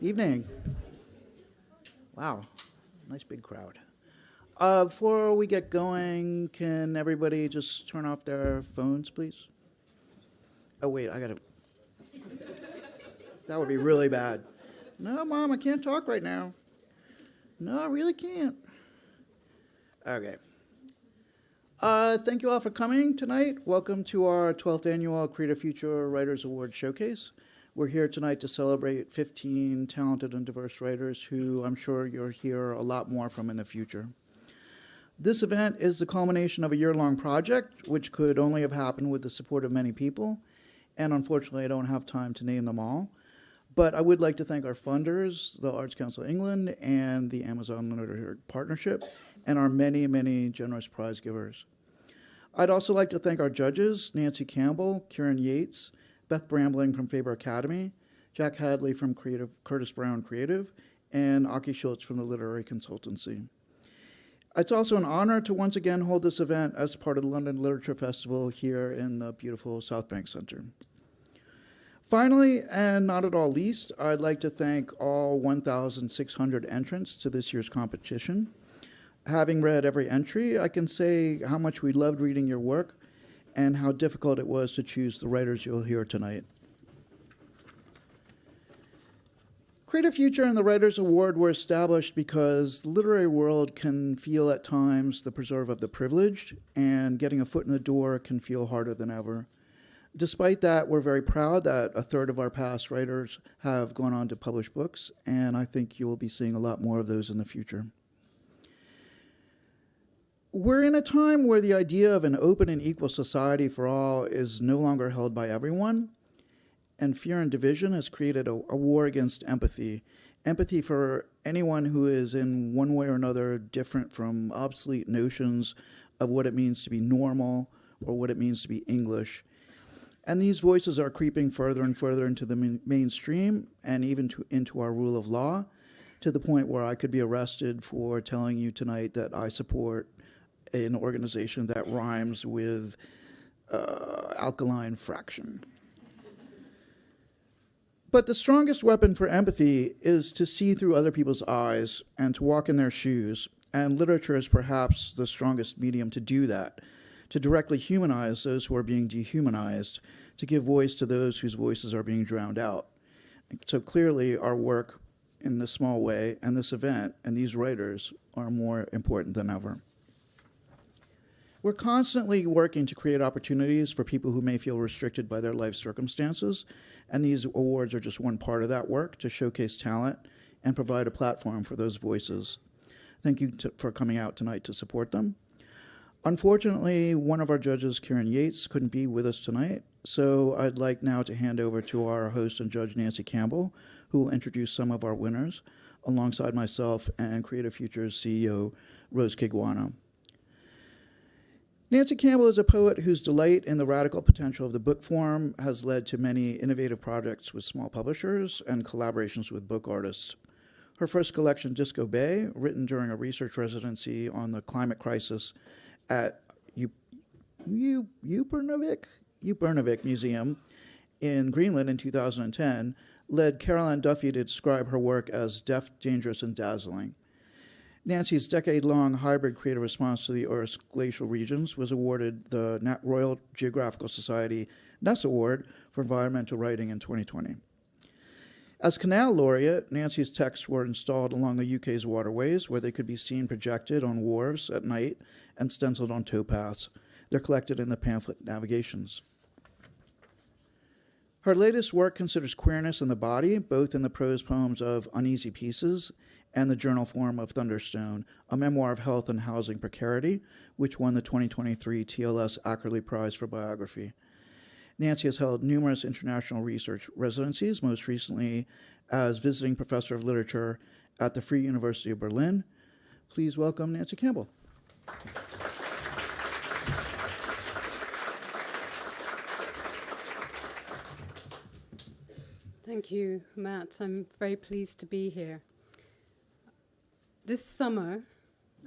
Evening. Wow, nice big crowd. Before we get going, can everybody just turn off their phones, please? Oh, wait, I gotta. That would be really bad. No, Mom, I can't talk right now. No, I really can't. Okay. Thank you all for coming tonight. Welcome to our 12th annual Creative Future Writers Award Showcase. We're here tonight to celebrate 15 talented and diverse writers who I'm sure you'll hear a lot more from in the future. This event is the culmination of a year-long project, which could only have happened with the support of many people, and unfortunately I don't have time to name them all. But I would like to thank our funders, the Arts Council England and the Amazon Literary Partnership, and our many, many generous prize givers. I'd also like to thank our judges, Nancy Campbell, Kieran Yates, Beth Brambling from Faber Academy, Jack Hadley from Curtis Brown Creative, and Aki Schultz from the Literary Consultancy. It's also an honor to once again hold this event as part of the London Literature Festival here in the beautiful Southbank Centre. Finally, and not at all least, I'd like to thank all 1,600 entrants to this year's competition. Having read every entry, I can say how much we loved reading your work and how difficult it was to choose the writers you'll hear tonight. Creative Future and the Writers Award were established because the literary world can feel at times the preserve of the privileged, and getting a foot in the door can feel harder than ever. Despite that, we're very proud that a third of our past writers have gone on to publish books, and I think you will be seeing a lot more of those in the future. We're in a time where the idea of an open and equal society for all is no longer held by everyone, and fear and division has created a war against empathy. Empathy for anyone who is in one way or another different from obsolete notions of what it means to be normal or what it means to be English. And these voices are creeping further and further into the mainstream and even into our rule of law, to the point where I could be arrested for telling you tonight that I support an organization that rhymes with alkaline fraction. But the strongest weapon for empathy is to see through other people's eyes and to walk in their shoes, and literature is perhaps the strongest medium to do that, to directly humanize those who are being dehumanized, to give voice to those whose voices are being drowned out. So clearly our work in this small way and this event and these writers are more important than ever. We're constantly working to create opportunities for people who may feel restricted by their life circumstances, and these awards are just one part of that work to showcase talent and provide a platform for those voices. Thank you for coming out tonight to support them. Unfortunately, one of our judges, Kieran Yates, couldn't be with us tonight, so I'd like now to hand over to our host and judge, Nancy Campbell, who will introduce some of our winners, alongside myself and Creative Future's CEO, Rose Kiguana. Nancy Campbell is a poet whose delight in the radical potential of the book form has led to many innovative projects with small publishers and collaborations with book artists. Her first collection, Disco Bay, written during a research residency on the climate crisis at Upernavik Museum in Greenland in 2010, led Caroline Duffy to describe her work as deft, dangerous, and dazzling. Nancy's decade-long hybrid creative response to the Earth's glacial regions was awarded the Royal Geographical Society Ness Award for Environmental Writing in 2020. As Canal Laureate, Nancy's texts were installed along the UK's waterways, where they could be seen projected on wharves at night and stenciled on towpaths. They're collected in the pamphlet Navigations. Her latest work considers queerness in the body, both in the prose poems of Uneasy Pieces and the journal form of Thunderstone, a memoir of health and housing precarity, which won the 2023 TLS Ackerley Prize for Biography. Nancy has held numerous international research residencies, most recently as visiting professor of literature at the Free University of Berlin. Please welcome Nancy Campbell. Thank you, Matt. I'm very pleased to be here. This summer,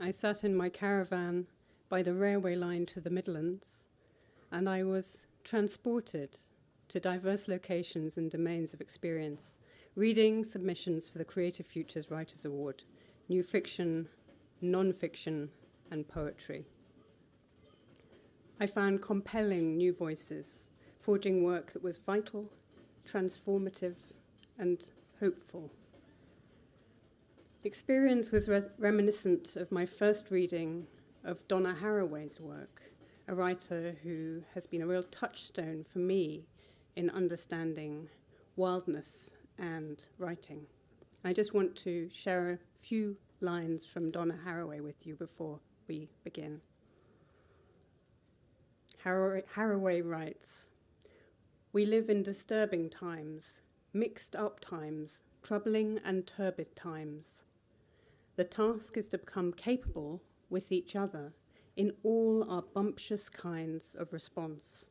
I sat in my caravan by the railway line to the Midlands, and I was transported to diverse locations and domains of experience, reading submissions for the Creative Futures Writers Award, new fiction, non-fiction, and poetry. I found compelling new voices, forging work that was vital, transformative, and hopeful. Experience was reminiscent of my first reading of Donna Haraway's work, a writer who has been a real touchstone for me in understanding wildness and writing. I just want to share a few lines from Donna Haraway with you before we begin. Haraway writes, "We live in disturbing times, mixed up times, troubling and turbid times. The task is to become capable with each other in all our bumptious kinds of response.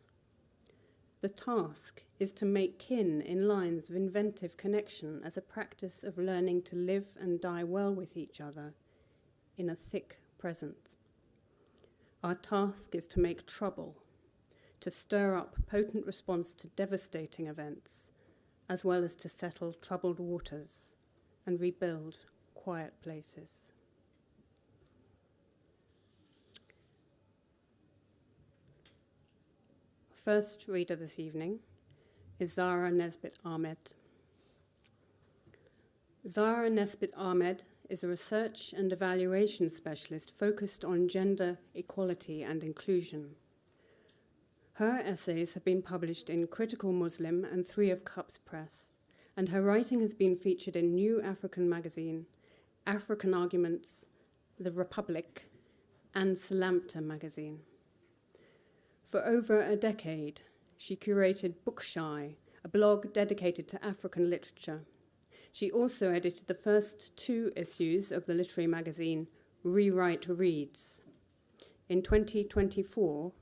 The task is to make kin in lines of inventive connection as a practice of learning to live and die well with each other in a thick present. Our task is to make trouble, to stir up potent response to devastating events, as well as to settle troubled waters and rebuild quiet places." First reader this evening is Zara Nesbitt Ahmed. Zara Nesbitt Ahmed is a research and evaluation specialist focused on gender equality and inclusion. Her essays have been published in Critical Muslim and 3 of Cups Press, and her writing has been featured in New African Magazine, African Arguments, The Republic, and Salamta Magazine. For over a decade, she curated Bookshy, a blog dedicated to African literature. She also edited the first 2 issues of the literary magazine Rewrite Reads. In 2024,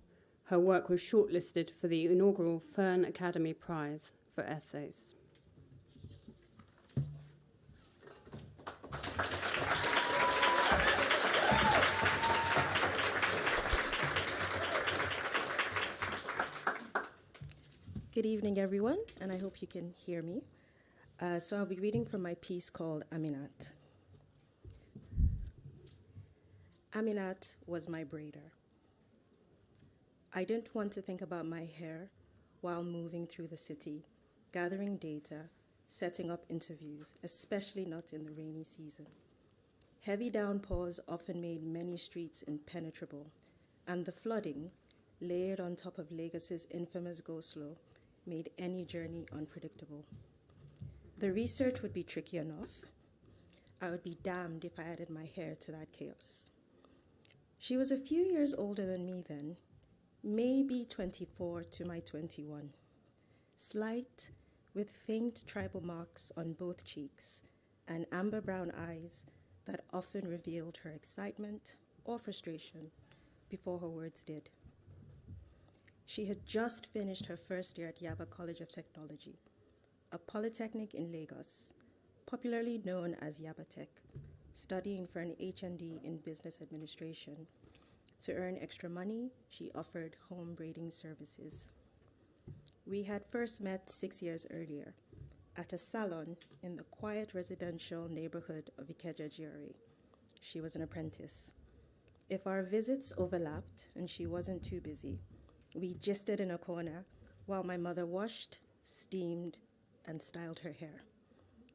her work was shortlisted for the inaugural Fern Academy Prize for Essays. Good evening, everyone, and I hope you can hear me. So I'll be reading from my piece called Aminat. Aminat was my braider. I didn't want to think about my hair while moving through the city, gathering data, setting up interviews, especially not in the rainy season. Heavy downpours often made many streets impenetrable, and the flooding, layered on top of Lagos's infamous go-slow, made any journey unpredictable. The research would be tricky enough. I would be damned if I added my hair to that chaos. She was a few years older than me then, maybe 24 to my 21. Slight, with faint tribal marks on both cheeks and amber brown eyes that often revealed her excitement or frustration before her words did. She had just finished her first year at Yaba College of Technology, a polytechnic in Lagos, popularly known as Yaba Tech, studying for an HND in business administration. To earn extra money, she offered home braiding services. We had first met 6 years earlier at a salon in the quiet residential neighborhood of Okojie GRA. She was an apprentice. If our visits overlapped and she wasn't too busy, we gisted in a corner while my mother washed, steamed, and styled her hair.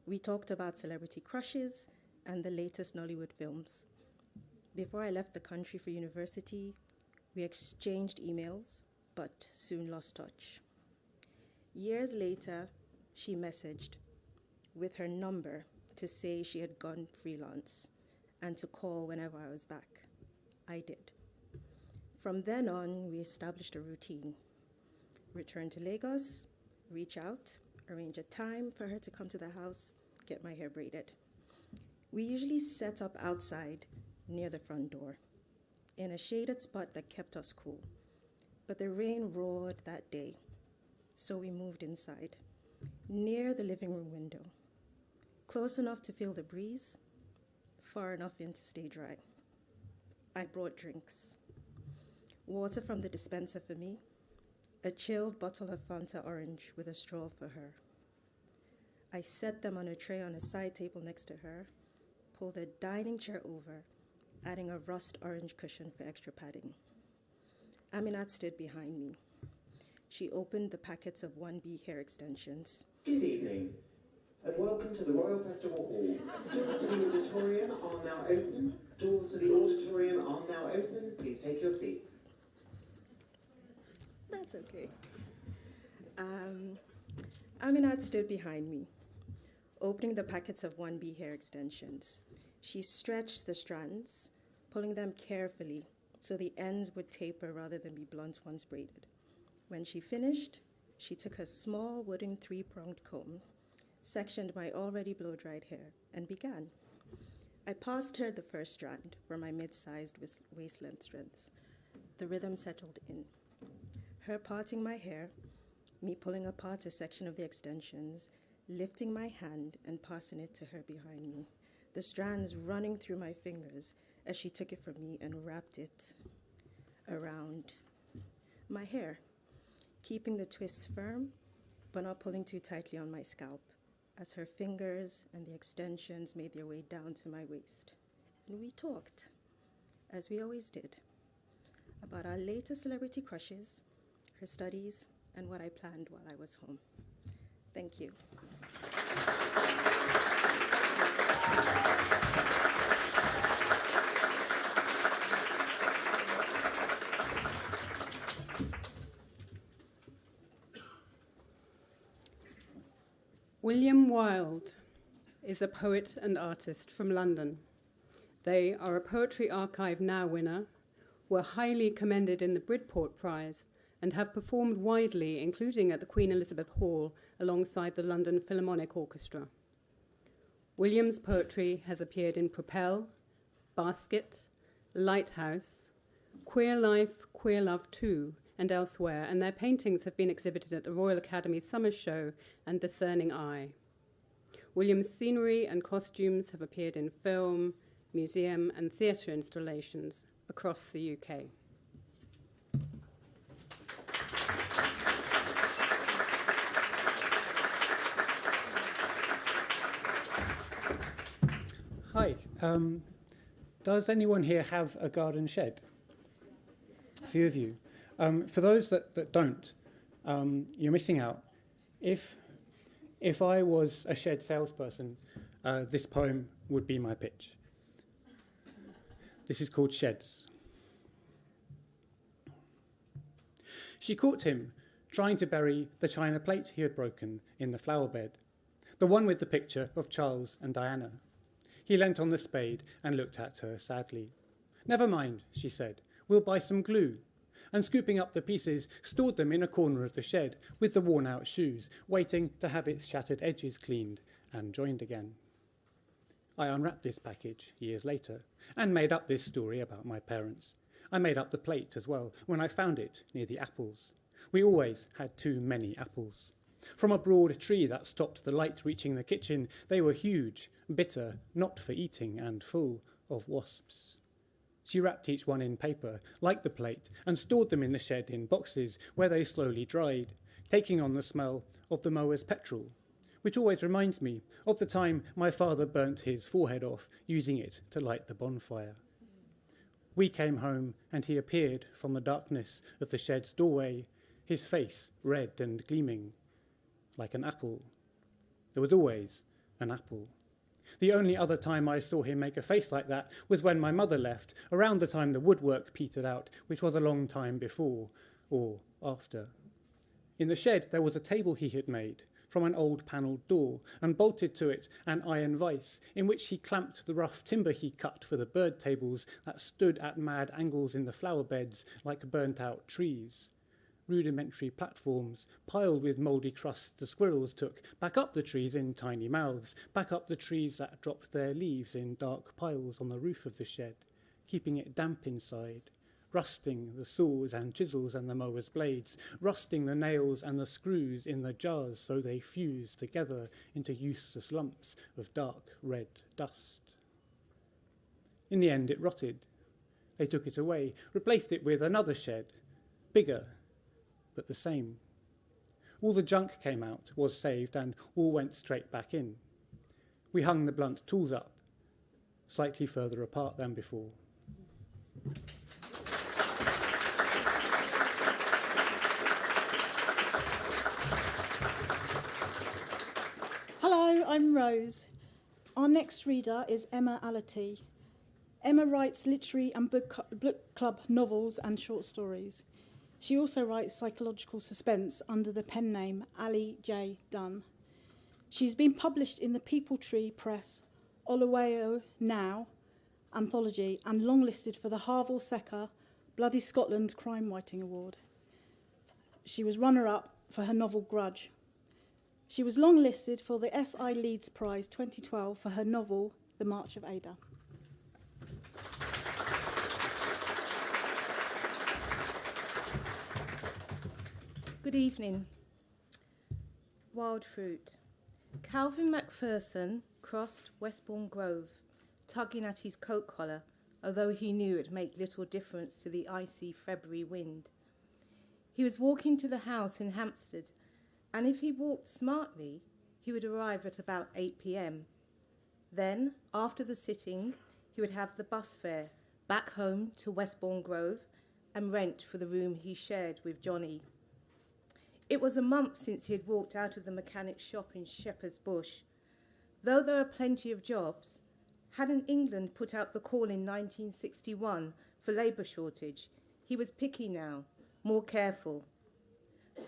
We talked about celebrity crushes and the latest Nollywood films. Before I left the country for university, we exchanged emails, but soon lost touch. Years later, she messaged with her number to say she had gone freelance and to call whenever I was back. I did. From then on, we established a routine. Return to Lagos, reach out, arrange a time for her to come to the house, get my hair braided. We usually set up outside near the front door, in a shaded spot that kept us cool. But the rain roared that day, so we moved inside, near the living room window, close enough to feel the breeze, far enough in to stay dry. I brought drinks. Water from the dispenser for me, a chilled bottle of Fanta orange with a straw for her. I set them on a tray on a side table next to her, pulled a dining chair over, adding a rust orange cushion for extra padding. Aminat stood behind me. She opened the packets of 1B hair extensions. Good evening, and welcome to the Royal Festival Hall. Doors to the auditorium are now open. Doors to the auditorium are now open. Please take your seats. That's okay. Aminat stood behind me, opening the packets of 1B hair extensions. She stretched the strands, pulling them carefully so the ends would taper rather than be blunt once braided. When she finished, she took a small wooden 3-pronged comb, sectioned my already blow-dried hair, and began. I passed her the first strand for my mid-sized waist-length strength. The rhythm settled in. Her parting my hair, me pulling apart a section of the extensions, lifting my hand and passing it to her behind me, the strands running through my fingers as she took it from me and wrapped it around my hair, keeping the twist firm but not pulling too tightly on my scalp as her fingers and the extensions made their way down to my waist. And we talked, as we always did, about our latest celebrity crushes, her studies, and what I planned while I was home. Thank you. William Wilde is a poet and artist from London. They are a Poetry Archive Now winner, were highly commended in the Bridport Prize, and have performed widely, including at the Queen Elizabeth Hall, alongside the London Philharmonic Orchestra. William's poetry has appeared in Propel, Basket, Lighthouse, Queer Life, Queer Love 2, and elsewhere, and their paintings have been exhibited at the Royal Academy Summer Show and Discerning Eye. William's scenery and costumes have appeared in film, museum, and theatre installations across the UK. Hi. Does anyone here have a garden shed? A few of you. For those that don't, you're missing out. If I was a shed salesperson, this poem would be my pitch. This is called Sheds. She caught him trying to bury the china plate he had broken in the flower bed, the one with the picture of Charles and Diana. He leant on the spade and looked at her sadly. "Never mind," she said, "we'll buy some glue." And scooping up the pieces, stored them in a corner of the shed with the worn-out shoes, waiting to have its shattered edges cleaned and joined again. I unwrapped this package years later and made up this story about my parents. I made up the plate as well when I found it near the apples. We always had too many apples. From a broad tree that stopped the light reaching the kitchen, they were huge, bitter, not for eating, and full of wasps. She wrapped each one in paper, like the plate, and stored them in the shed in boxes where they slowly dried, taking on the smell of the mower's petrol, which always reminds me of the time my father burnt his forehead off using it to light the bonfire. We came home, and he appeared from the darkness of the shed's doorway, his face red and gleaming, like an apple. There was always an apple. The only other time I saw him make a face like that was when my mother left, around the time the woodwork petered out, which was a long time before or after. In the shed there was a table he had made from an old panelled door, and bolted to it an iron vice, in which he clamped the rough timber he cut for the bird tables that stood at mad angles in the flower beds like burnt-out trees. Rudimentary platforms, piled with mouldy crusts the squirrels took, back up the trees in tiny mouths, back up the trees that dropped their leaves in dark piles on the roof of the shed, keeping it damp inside, rusting the saws and chisels and the mower's blades, rusting the nails and the screws in the jars so they fused together into useless lumps of dark red dust. In the end it rotted. They took it away, replaced it with another shed, bigger, but the same. all the junk came out, was saved, and all went straight back in. We hung the blunt tools up, slightly further apart than before. Hello, I'm Rose. Our next reader is Emma Ality. Emma writes literary and book club novels and short stories. She also writes psychological suspense under the pen name Ali J. Dunn. She's been published in the People Tree Press, Olaweo Now anthology and longlisted for the Harville Secker Bloody Scotland Crime Writing Award. She was runner-up for her novel Grudge. She was longlisted for the S.I. Leeds Prize 2012 for her novel The March of Ada. Good evening. Wild fruit. Calvin Macpherson crossed Westbourne Grove, tugging at his coat collar, although he knew it'd make little difference to the icy February wind. He was walking to the house in Hampstead, and if he walked smartly, he would arrive at about 8 p.m. Then, after the sitting, he would have the bus fare back home to Westbourne Grove and rent for the room he shared with Johnny. It was a month since he had walked out of the mechanic's shop in Shepherd's Bush. Though there are plenty of jobs, hadn't England put out the call in 1961 for labour shortage? He was picky now, more careful.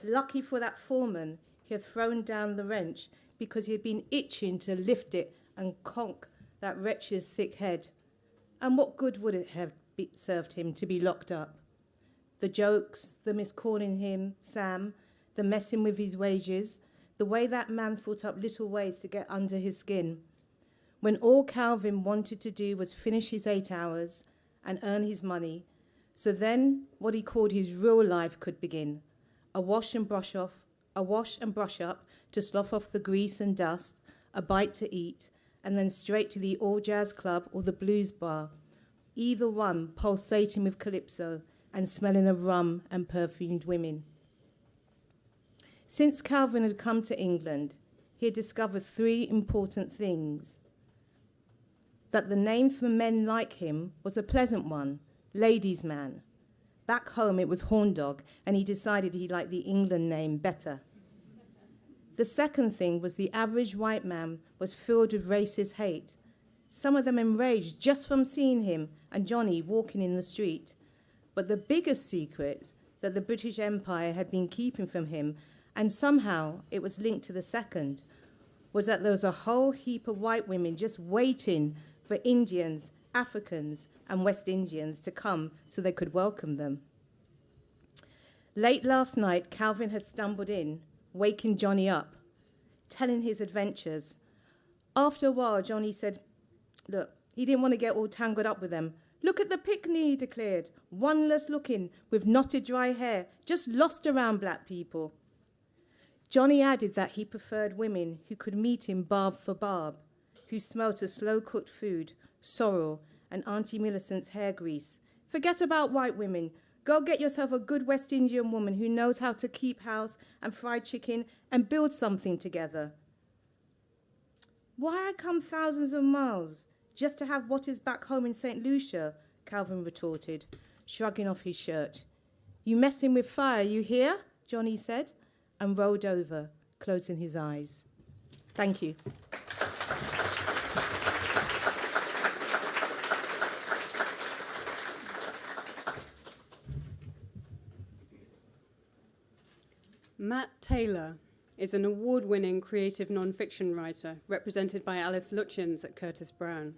Lucky for that foreman, he had thrown down the wrench because he had been itching to lift it and conk that wretch's thick head. And what good would it have served him to be locked up? The jokes, the miscalling him Sam, the messing with his wages, the way that man thought up little ways to get under his skin. When all Calvin wanted to do was finish his 8 hours and earn his money, so then what he called his real life could begin. A wash and brush up to slough off the grease and dust, a bite to eat, and then straight to the All Jazz Club or the Blues Bar, either one pulsating with calypso and smelling of rum and perfumed women. Since Calvin had come to England, he had discovered 3 important things. That the name for men like him was a pleasant one, ladies' man. Back home it was horn dog, and he decided he liked the England name better. The second thing was the average white man was filled with racist hate, some of them enraged just from seeing him and Johnny walking in the street. But the biggest secret that the British Empire had been keeping from him, and somehow it was linked to the second, was that there was a whole heap of white women just waiting for Indians, Africans, and West Indians to come so they could welcome them. Late last night, Calvin had stumbled in, waking Johnny up, telling his adventures. After a while, Johnny said, look, he didn't want to get all tangled up with them. Look at the picnic, he declared, one less looking, with knotted dry hair, just lost around black people. Johnny added that he preferred women who could meet him barb for barb, who smelt of slow-cooked food, sorrel, and Auntie Millicent's hair grease. Forget about white women. Go get yourself a good West Indian woman who knows how to keep house and fry chicken and build something together. Why I come thousands of miles just to have what is back home in St. Lucia? Calvin retorted, shrugging off his shirt. You messing with fire, you hear? Johnny said, and rolled over, closing his eyes. Thank you. Matt Taylor is an award-winning creative non-fiction writer represented by Alice Lutyens at Curtis Brown.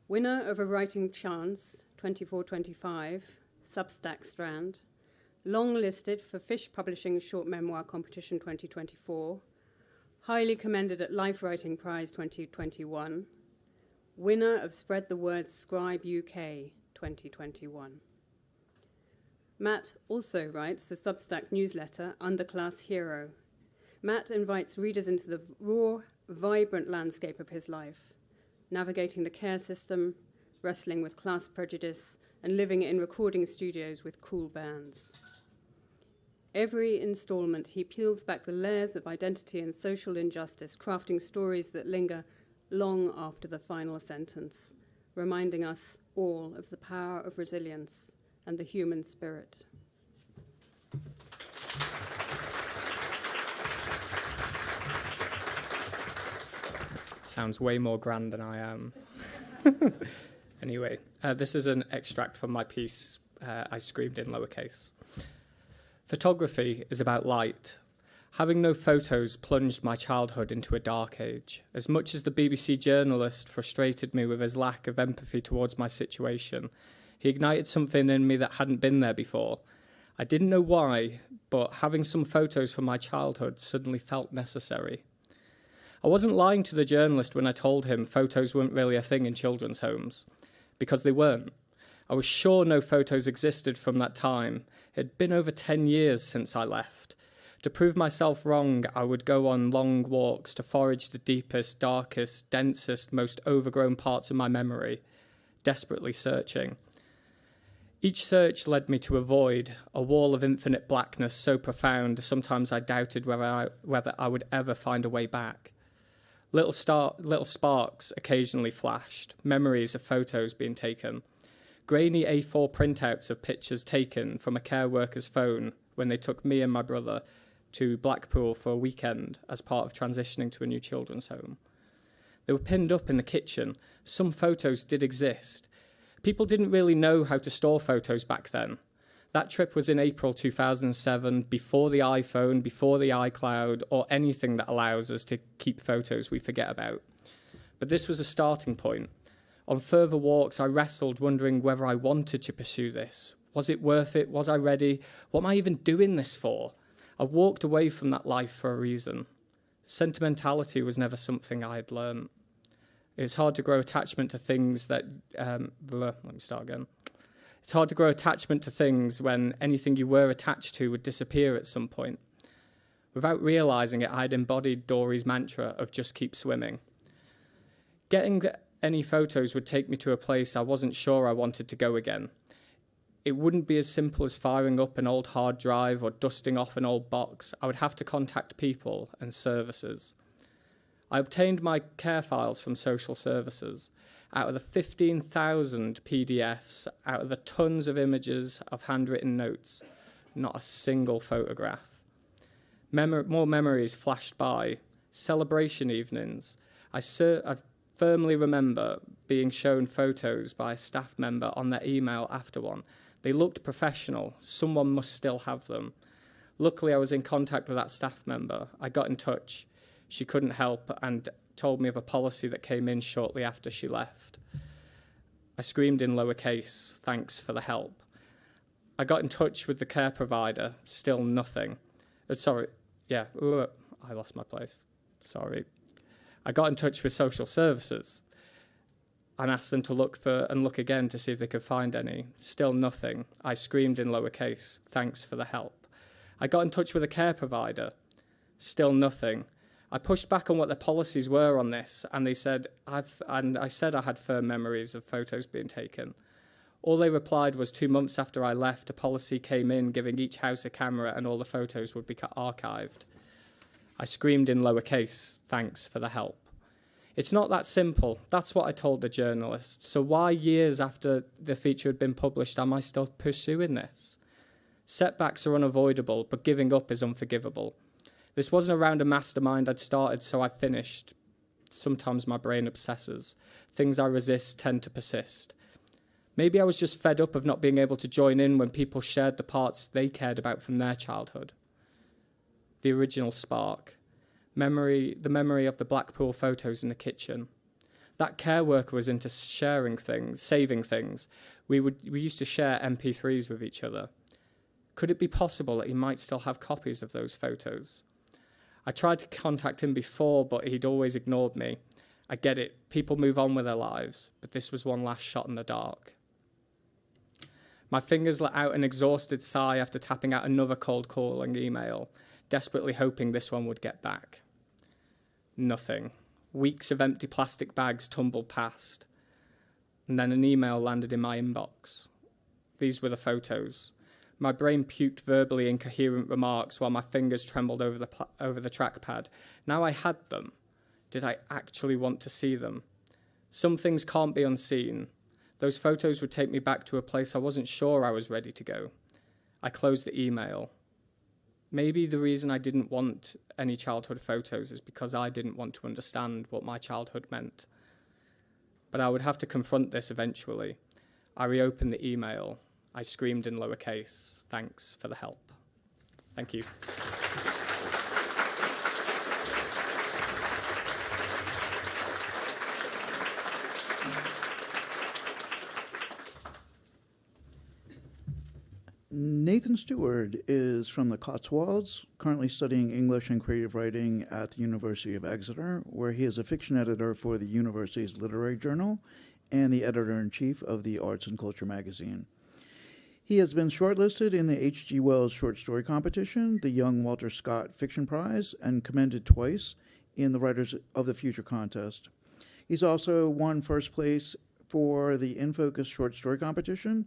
Winner of a Writing Chance 24-25, Substack Strand, long-listed for Fish Publishing's Short Memoir Competition 2024, highly commended at Life Writing Prize 2021, winner of Spread the Word Scribe UK 2021. Matt also writes the Substack newsletter Underclass Hero. Matt invites readers into the raw, vibrant landscape of his life, navigating the care system, wrestling with class prejudice, and living in recording studios with cool bands. Every installment, he peels back the layers of identity and social injustice, crafting stories that linger long after the final sentence, reminding us all of the power of resilience and the human spirit. Sounds way more grand than I am. Anyway, this is an extract from my piece, I Screamed in Lowercase. Photography is about light. Having no photos plunged my childhood into a dark age. As much as the BBC journalist frustrated me with his lack of empathy towards my situation, he ignited something in me that hadn't been there before. I didn't know why, but having some photos from my childhood suddenly felt necessary. I wasn't lying to the journalist when I told him photos weren't really a thing in children's homes, because they weren't. I was sure no photos existed from that time. It had been over 10 years since I left. To prove myself wrong, I would go on long walks to forage the deepest, darkest, densest, most overgrown parts of my memory, desperately searching. Each search led me to a void, a wall of infinite blackness so profound sometimes I doubted whether I would ever find a way back. Little sparks occasionally flashed, memories of photos being taken. Grainy A4 printouts of pictures taken from a care worker's phone when they took me and my brother to Blackpool for a weekend as part of transitioning to a new children's home. They were pinned up in the kitchen. Some photos did exist. People didn't really know how to store photos back then. That trip was in April 2007, before the iPhone, before the iCloud, or anything that allows us to keep photos we forget about. But this was a starting point. On further walks, I wrestled, wondering whether I wanted to pursue this. Was it worth it? Was I ready? What am I even doing this for? I walked away from that life for a reason. Sentimentality was never something I had learned. It's hard to grow attachment to things that... It's hard to grow attachment to things when anything you were attached to would disappear at some point. Without realising it, I'd embodied Dory's mantra of just keep swimming. Getting any photos would take me to a place I wasn't sure I wanted to go again. It wouldn't be as simple as firing up an old hard drive or dusting off an old box. I would have to contact people and services. I obtained my care files from social services. Out of the 15,000 PDFs, out of the tons of images of handwritten notes, not a single photograph. More memories flashed by. Celebration evenings. I firmly remember being shown photos by a staff member on their email after one. They looked professional. Someone must still have them. Luckily, I was in contact with that staff member. I got in touch. She couldn't help and told me of a policy that came in shortly after she left. I screamed in lowercase, thanks for the help. I got in touch with the care provider, still nothing. I lost my place. Sorry. I got in touch with social services and asked them to look again to see if they could find any. Still nothing. I screamed in lowercase, thanks for the help. I got in touch with a care provider. Still nothing. I pushed back on what their policies were on this, and I said I had firm memories of photos being taken. All they replied was 2 months after I left, a policy came in giving each house a camera and all the photos would be archived. I screamed in lowercase, thanks for the help. It's not that simple. That's what I told the journalist. So why, years after the feature had been published, am I still pursuing this? Setbacks are unavoidable, but giving up is unforgivable. This wasn't around a mastermind I'd started, so I finished. Sometimes my brain obsesses. Things I resist tend to persist. Maybe I was just fed up of not being able to join in when people shared the parts they cared about from their childhood. The original spark. The memory of the Blackpool photos in the kitchen. That care worker was into sharing things, saving things. We used to share MP3s with each other. Could it be possible that he might still have copies of those photos? I tried to contact him before, but he'd always ignored me. I get it. People move on with their lives, but this was one last shot in the dark. My fingers let out an exhausted sigh after tapping out another cold calling email, desperately hoping this one would get back. Nothing. Weeks of empty plastic bags tumbled past, and then an email landed in my inbox. These were the photos. My brain puked verbally incoherent remarks while my fingers trembled over the trackpad. Now I had them. Did I actually want to see them? Some things can't be unseen. Those photos would take me back to a place I wasn't sure I was ready to go. I closed the email. Maybe the reason I didn't want any childhood photos is because I didn't want to understand what my childhood meant. But I would have to confront this eventually. I reopened the email. I screamed in lowercase, "Thanks for the help." Thank you. Nathan Stewart is from the Cotswolds, currently studying English and creative writing at the University of Exeter, where he is a fiction editor for the university's literary journal and the editor-in-chief of the Arts and Culture magazine. He has been shortlisted in the H.G. Wells Short Story Competition, the Young Walter Scott Fiction Prize, and commended twice in the Writers of the Future contest. He's also won first place for the In Focus Short Story Competition,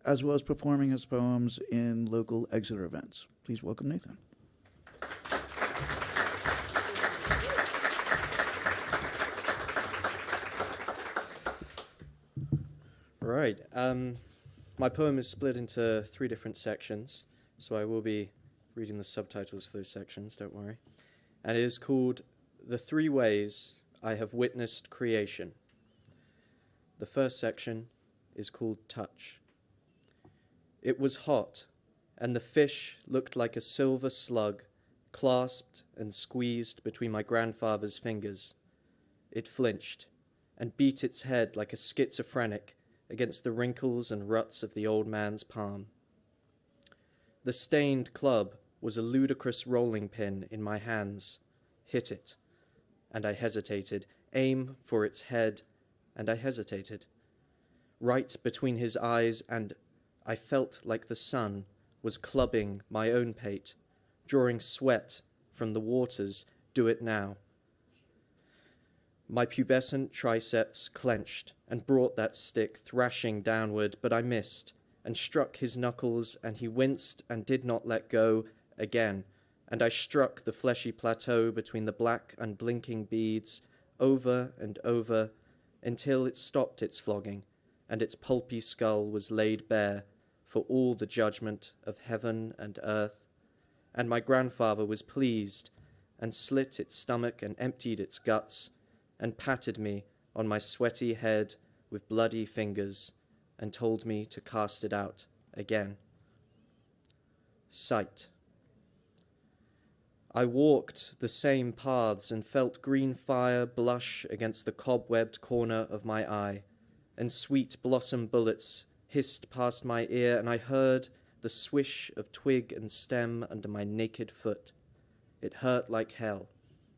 as well as performing his poems in local Exeter events. Please welcome Nathan. Right. My poem is split into 3 different sections, so I will be reading the subtitles for those sections, don't worry. And it is called The 3 Ways I Have Witnessed Creation. The first section is called Touch. It was hot, and the fish looked like a silver slug clasped and squeezed between my grandfather's fingers. It flinched and beat its head like a schizophrenic against the wrinkles and ruts of the old man's palm. The stained club was a ludicrous rolling pin in my hands. Hit it, and I hesitated. Aim for its head, and I hesitated. Right between his eyes, and I felt like the sun was clubbing my own pate, drawing sweat from the waters. Do it now. My pubescent triceps clenched and brought that stick thrashing downward, but I missed and struck his knuckles, and he winced and did not let go again, and I struck the fleshy plateau between the black unblinking beads over and over until it stopped its flogging, and its pulpy skull was laid bare for all the judgment of heaven and earth, and my grandfather was pleased and slit its stomach and emptied its guts and patted me on my sweaty head with bloody fingers and told me to cast it out again. Sight. I walked the same paths and felt green fire blush against the cobwebbed corner of my eye, and sweet blossom bullets hissed past my ear, and I heard the swish of twig and stem under my naked foot. It hurt like hell,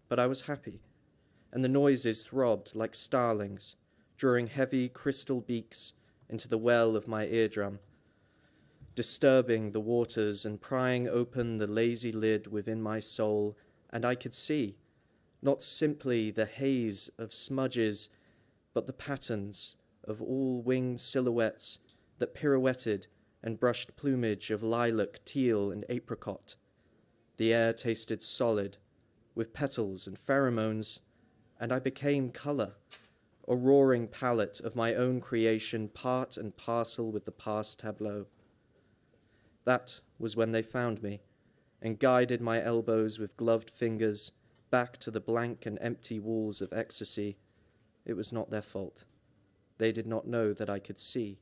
but I was happy, and the noises throbbed like starlings, drawing heavy crystal beaks into the well of my eardrum, disturbing the waters and prying open the lazy lid within my soul, and I could see, not simply the haze of smudges, but the patterns of all winged silhouettes that pirouetted and brushed plumage of lilac, teal, and apricot. The air tasted solid, with petals and pheromones, and I became color, a roaring palette of my own creation, part and parcel with the past tableau. That was when they found me, and guided my elbows with gloved fingers back to the blank and empty walls of ecstasy. It was not their fault. They did not know that I could see.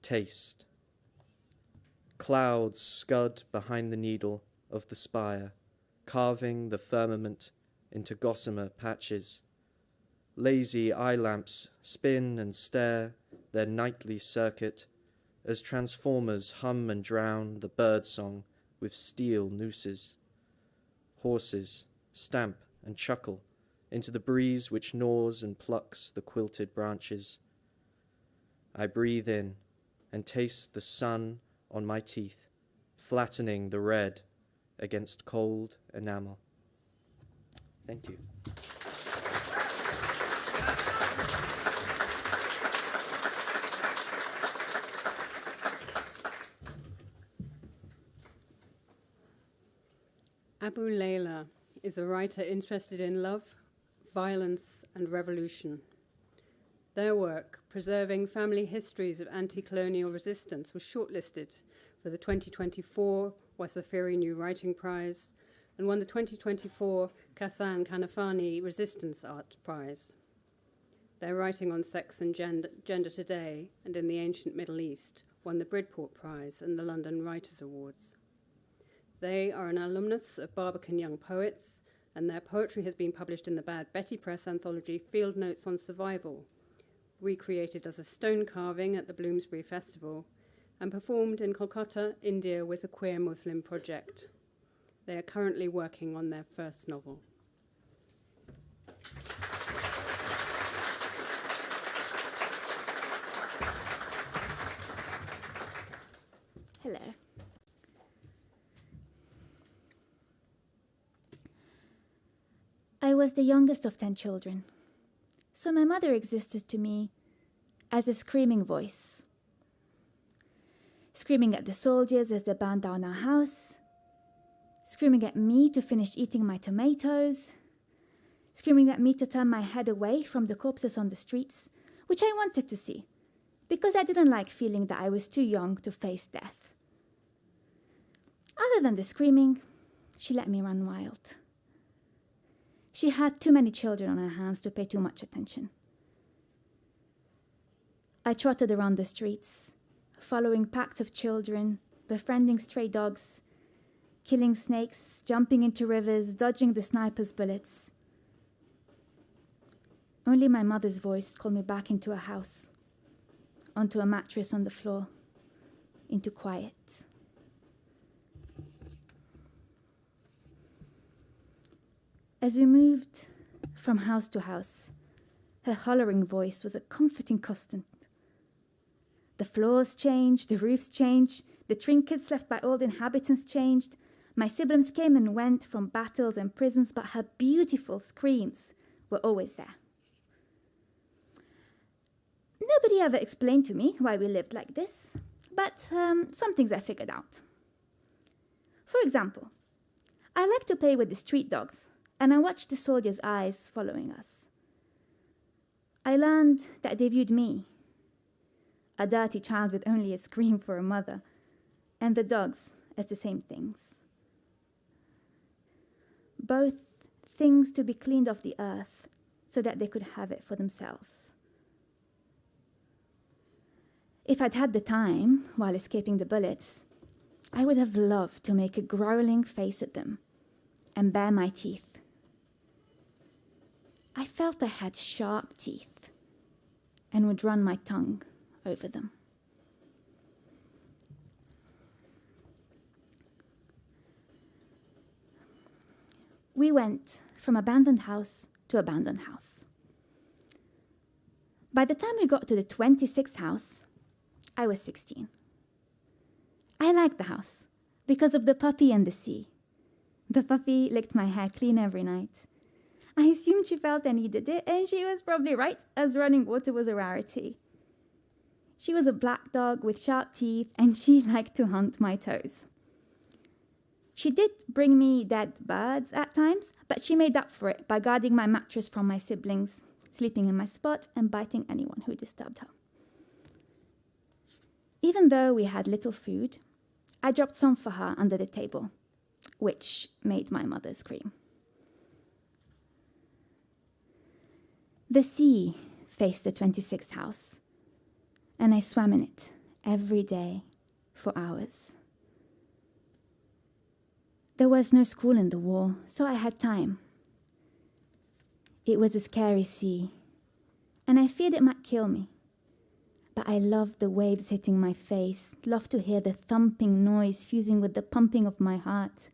Taste. Clouds scud behind the needle of the spire, carving the firmament into gossamer patches. Lazy eye lamps spin and stare their nightly circuit as transformers hum and drown the bird song with steel nooses. Horses stamp and chuckle into the breeze which gnaws and plucks the quilted branches. I breathe in and taste the sun on my teeth, flattening the red against cold enamel. Thank you. Abu Layla is a writer interested in love, violence, and revolution. Their work, Preserving Family Histories of Anti-Colonial Resistance, was shortlisted for the 2024 Wasafiri New Writing Prize and won the 2024 Kassan Kanafani Resistance Art Prize. Their writing on sex and gender today and in the ancient Middle East won the Bridport Prize and the London Writers' Awards. They are an alumnus of Barbican Young Poets, and their poetry has been published in the Bad Betty Press anthology Field Notes on Survival, recreated as a stone carving at the Bloomsbury Festival, and performed in Kolkata, India with the Queer Muslim Project. They are currently working on their first novel. Hello. I was the youngest of 10 children, so my mother existed to me as a screaming voice. Screaming at the soldiers as they burned down our house, screaming at me to finish eating my tomatoes, screaming at me to turn my head away from the corpses on the streets, which I wanted to see, because I didn't like feeling that I was too young to face death. Other than the screaming, she let me run wild. She had too many children on her hands to pay too much attention. I trotted around the streets, following packs of children, befriending stray dogs, killing snakes, jumping into rivers, dodging the sniper's bullets. Only my mother's voice called me back into a house, onto a mattress on the floor, into quiet. As we moved from house to house, her hollering voice was a comforting constant. The floors changed, the roofs changed, the trinkets left by old inhabitants changed. My siblings came and went from battles and prisons, but her beautiful screams were always there. Nobody ever explained to me why we lived like this, but some things I figured out. For example, I like to play with the street dogs, and I watched the soldiers' eyes following us. I learned that they viewed me, a dirty child with only a scream for a mother, and the dogs as the same things. Both things to be cleaned off the earth so that they could have it for themselves. If I'd had the time, while escaping the bullets, I would have loved to make a growling face at them and bare my teeth. I felt I had sharp teeth and would run my tongue over them. We went from abandoned house to abandoned house. By the time we got to the 26th house, I was 16. I liked the house because of the puppy and the sea. The puppy licked my hair clean every night. I assumed she felt I needed it, and she was probably right, as running water was a rarity. She was a black dog with sharp teeth, and she liked to hunt my toes. She did bring me dead birds at times, but she made up for it by guarding my mattress from my siblings, sleeping in my spot and biting anyone who disturbed her. Even though we had little food, I dropped some for her under the table, which made my mother scream. The sea faced the 26th house, and I swam in it every day for hours. There was no school in the war, so I had time. It was a scary sea, and I feared it might kill me. But I loved the waves hitting my face, loved to hear the thumping noise fusing with the pumping of my heart.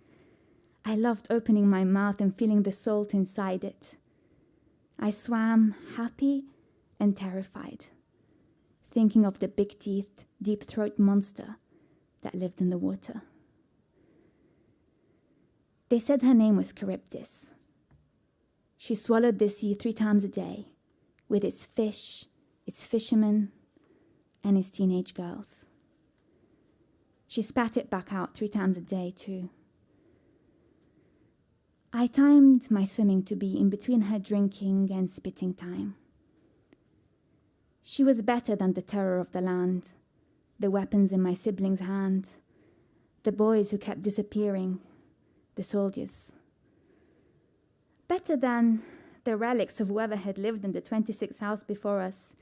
I loved opening my mouth and feeling the salt inside it. I swam happy and terrified, thinking of the big-teethed, deep-throat monster that lived in the water. They said her name was Charybdis. She swallowed the sea 3 times a day, with its fish, its fishermen, and its teenage girls. She spat it back out 3 times a day, too. I timed my swimming to be in between her drinking and spitting time. She was better than the terror of the land, the weapons in my siblings' hands, the boys who kept disappearing, the soldiers. Better than the relics of whoever had lived in the 26th house before us,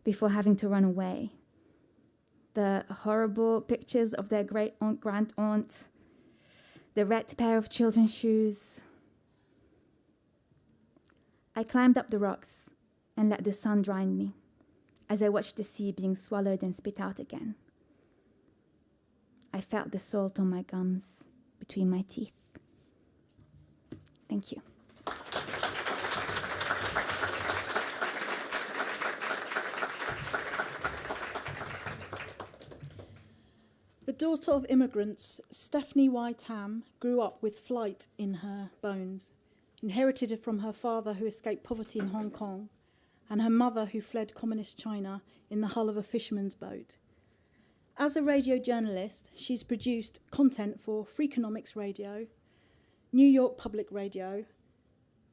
before having to run away. The horrible pictures of their great-aunt, grand-aunt, the red pair of children's shoes. I climbed up the rocks and let the sun dry me as I watched the sea being swallowed and spit out again. I felt the salt on my gums between my teeth. Thank you. The daughter of immigrants, Stephanie Y. Tam grew up with flight in her bones, inherited it from her father who escaped poverty in Hong Kong, and her mother who fled communist China in the hull of a fisherman's boat. As a radio journalist, she's produced content for Freakonomics Radio, New York Public Radio,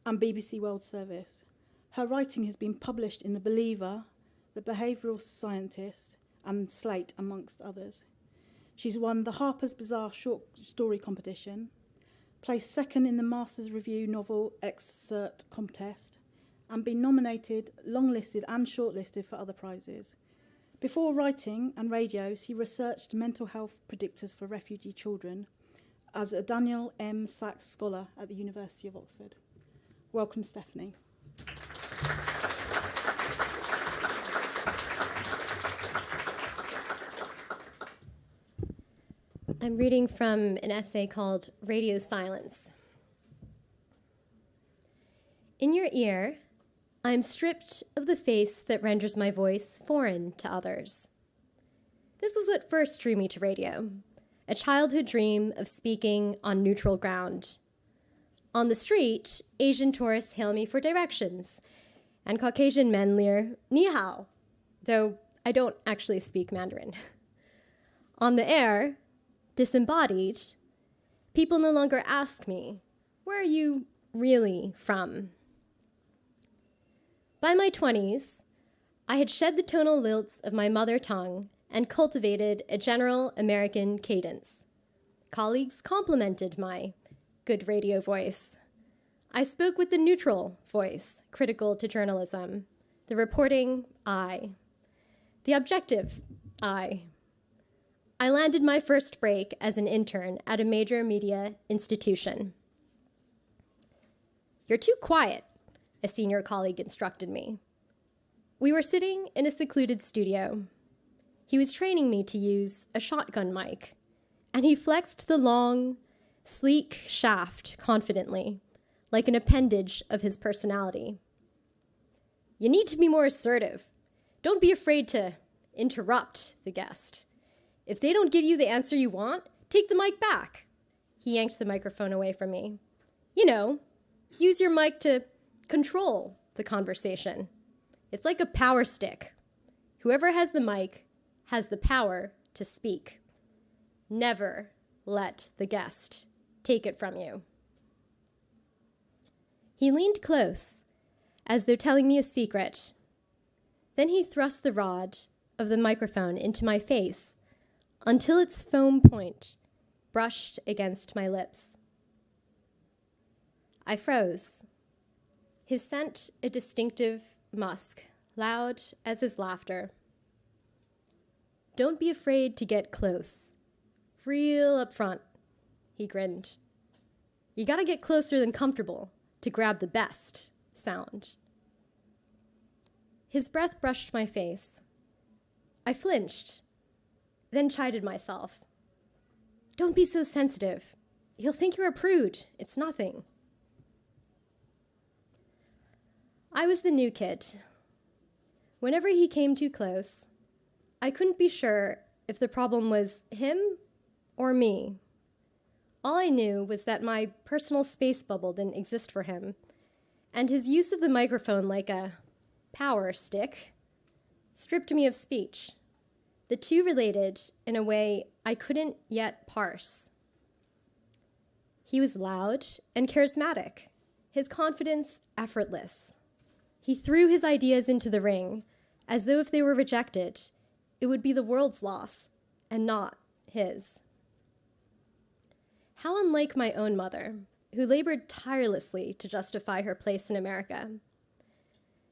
and BBC World Service. Her writing has been published in The Believer, The Behavioural Scientist, and Slate, amongst others. She's won the Harper's Bazaar Short Story Competition, placed second in the Masters Review Novel Excerpt Contest, and been nominated, longlisted and shortlisted for other prizes. Before writing and radio, she researched mental health predictors for refugee children as a Daniel M. Sachs Scholar at the University of Oxford. Welcome, Stephanie. I'm reading from an essay called Radio Silence. In your ear, I am stripped of the face that renders my voice foreign to others. This was what first drew me to radio, a childhood dream of speaking on neutral ground. On the street, Asian tourists hail me for directions, and Caucasian men leer, "Ni hao," though I don't actually speak Mandarin. On the air, disembodied, people no longer ask me, "Where are you really from?" By my 20s, I had shed the tonal lilts of my mother tongue and cultivated a general American cadence. Colleagues complimented my good radio voice. I spoke with the neutral voice, critical to journalism, the reporting I, the objective I. I landed my first break as an intern at a major media institution. "You're too quiet," a senior colleague instructed me. We were sitting in a secluded studio. He was training me to use a shotgun mic, and he flexed the long, sleek shaft confidently, like an appendage of his personality. "You need to be more assertive. Don't be afraid to interrupt the guest. If they don't give you the answer you want, take the mic back." He yanked the microphone away from me. "You know, use your mic to control the conversation. It's like a power stick. Whoever has the mic has the power to speak. Never let the guest take it from you." He leaned close, as though telling me a secret. Then he thrust the rod of the microphone into my face until its foam point brushed against my lips. I froze. His scent a distinctive musk, loud as his laughter. "Don't be afraid to get close. Real up front," he grinned. "You gotta get closer than comfortable to grab the best sound." His breath brushed my face. I flinched, then chided myself. "Don't be so sensitive. He'll think you're a prude. It's nothing." I was the new kid. Whenever he came too close, I couldn't be sure if the problem was him or me. All I knew was that my personal space bubble didn't exist for him, and his use of the microphone like a power stick stripped me of speech. The two related in a way I couldn't yet parse. He was loud and charismatic, his confidence effortless. He threw his ideas into the ring, as though if they were rejected, it would be the world's loss and not his. How unlike my own mother, who labored tirelessly to justify her place in America.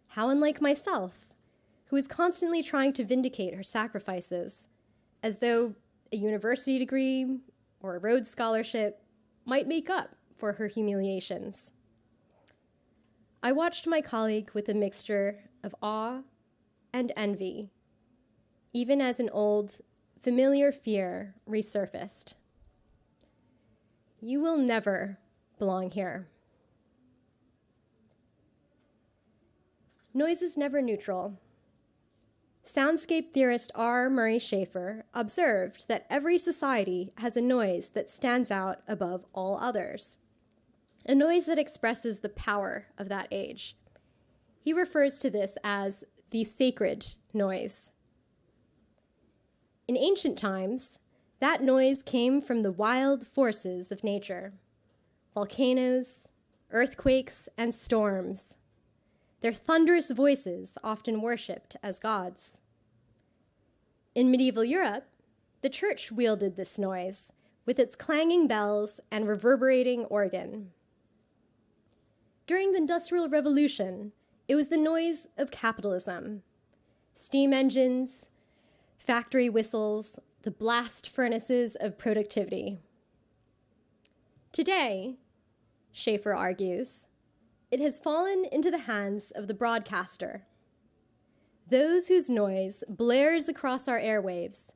How unlike myself, who was constantly trying to vindicate her sacrifices, as though a university degree or a Rhodes Scholarship might make up for her humiliations. I watched my colleague with a mixture of awe and envy, even as an old, familiar fear resurfaced. You will never belong here. Noise is never neutral. Soundscape theorist R. Murray Schafer observed that every society has a noise that stands out above all others, a noise that expresses the power of that age. He refers to this as the sacred noise. In ancient times, that noise came from the wild forces of nature, volcanoes, earthquakes, and storms. Their thunderous voices often worshipped as gods. In medieval Europe, the church wielded this noise with its clanging bells and reverberating organ. During the Industrial Revolution, it was the noise of capitalism. Steam engines, factory whistles, the blast furnaces of productivity. Today, Schafer argues, it has fallen into the hands of the broadcaster, those whose noise blares across our airwaves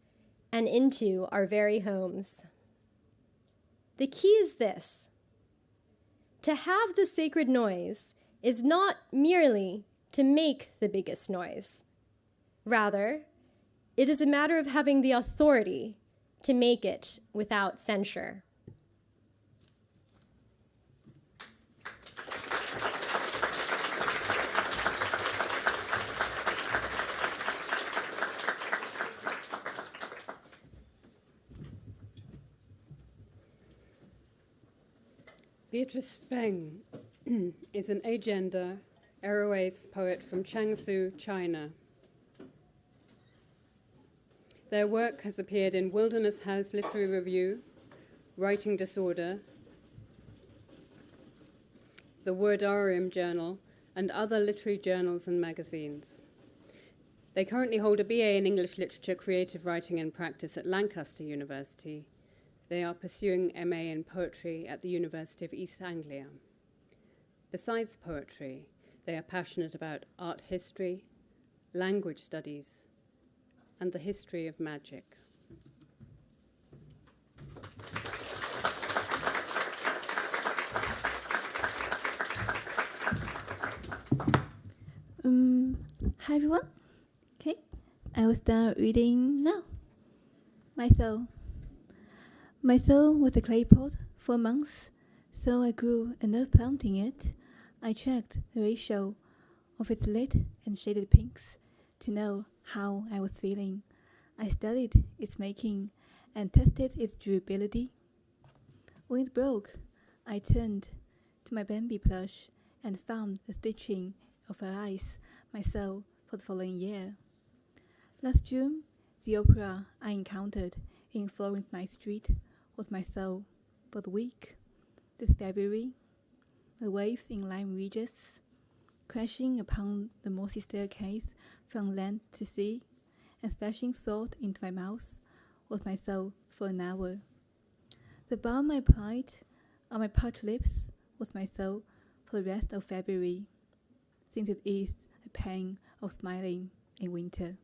and into our very homes. The key is this: to have the sacred noise is not merely to make the biggest noise. Rather, it is a matter of having the authority to make it without censure. Beatrice Feng is an agender Irenosen poet from Changshu, China. Their work has appeared in Wilderness House Literary Review, Writing Disorder, the Wordarium Journal, and other literary journals and magazines. They currently hold a BA in English Literature, Creative Writing and Practice at Lancaster University. They are pursuing MA in Poetry at the University of East Anglia. Besides poetry, they are passionate about art history, language studies, and the history of magic. Hi everyone. Okay, I will start reading now. My soul. My soul was a clay pot for months, so I grew enough planting it. I checked the ratio of its lit and shaded pinks to know how I was feeling. I studied its making and tested its durability. When it broke, I turned to my Bambi plush and found the stitching of her eyes, my soul for the following year. Last June, the opera I encountered in Florence Night Street was my soul for the week. This February, the waves in lime ridges, crashing upon the mossy staircase from land to sea, and splashing salt into my mouth, was my soul for an hour. The balm I applied on my parched lips was my soul for the rest of February, since it is the pain of smiling in winter.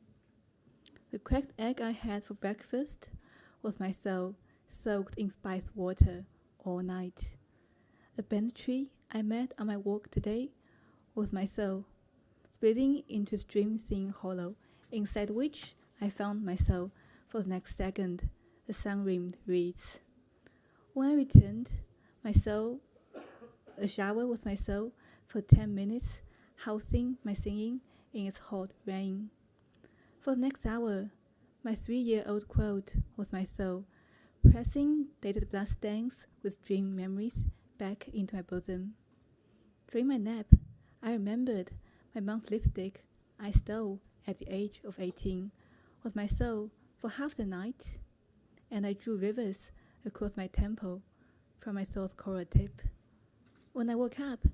The cracked egg I had for breakfast was my soul soaked in spice water all night. A bent tree I met on my walk today was my soul, splitting into a stream-thin hollow, inside which I found my soul for the next second, the sun-rimmed reeds. When I returned, my soul, a shower was my soul for 10 minutes, housing my singing in its hot rain. For the next hour, my 3-year-old quilt was my soul, pressing dated bloodstains with dream memories back into my bosom. During my nap, I remembered my mom's lipstick I stole at the age of 18 was my soul for half the night, and I drew rivers across my temple from my soul's coral tip. When I woke up,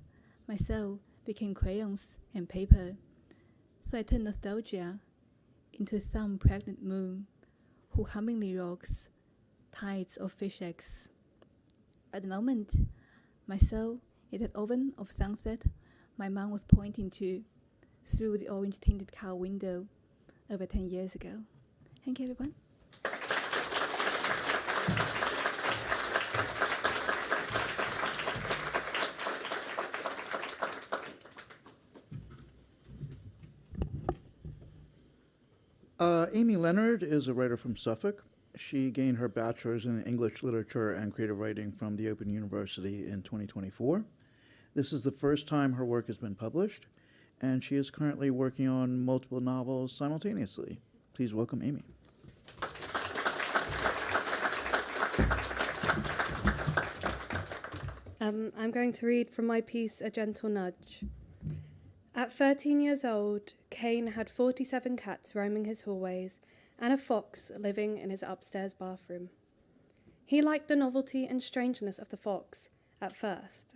my soul became crayons and paper, so I turned nostalgia into some pregnant moon who hummingly rocks tides of fish eggs. At the moment, my soul is that oven of sunset my mom was pointing to through the orange-tinted car window over 10 years ago. Thank you, everyone. Amy Leonard is a writer from Suffolk. She gained her bachelor's in English literature and creative writing from the Open University in 2024. This is the first time her work has been published, and she is currently working on multiple novels simultaneously. Please welcome Amy. I'm going to read from my piece, A Gentle Nudge. At 13 years old, Kane had 47 cats roaming his hallways and a fox living in his upstairs bathroom. He liked the novelty and strangeness of the fox at first.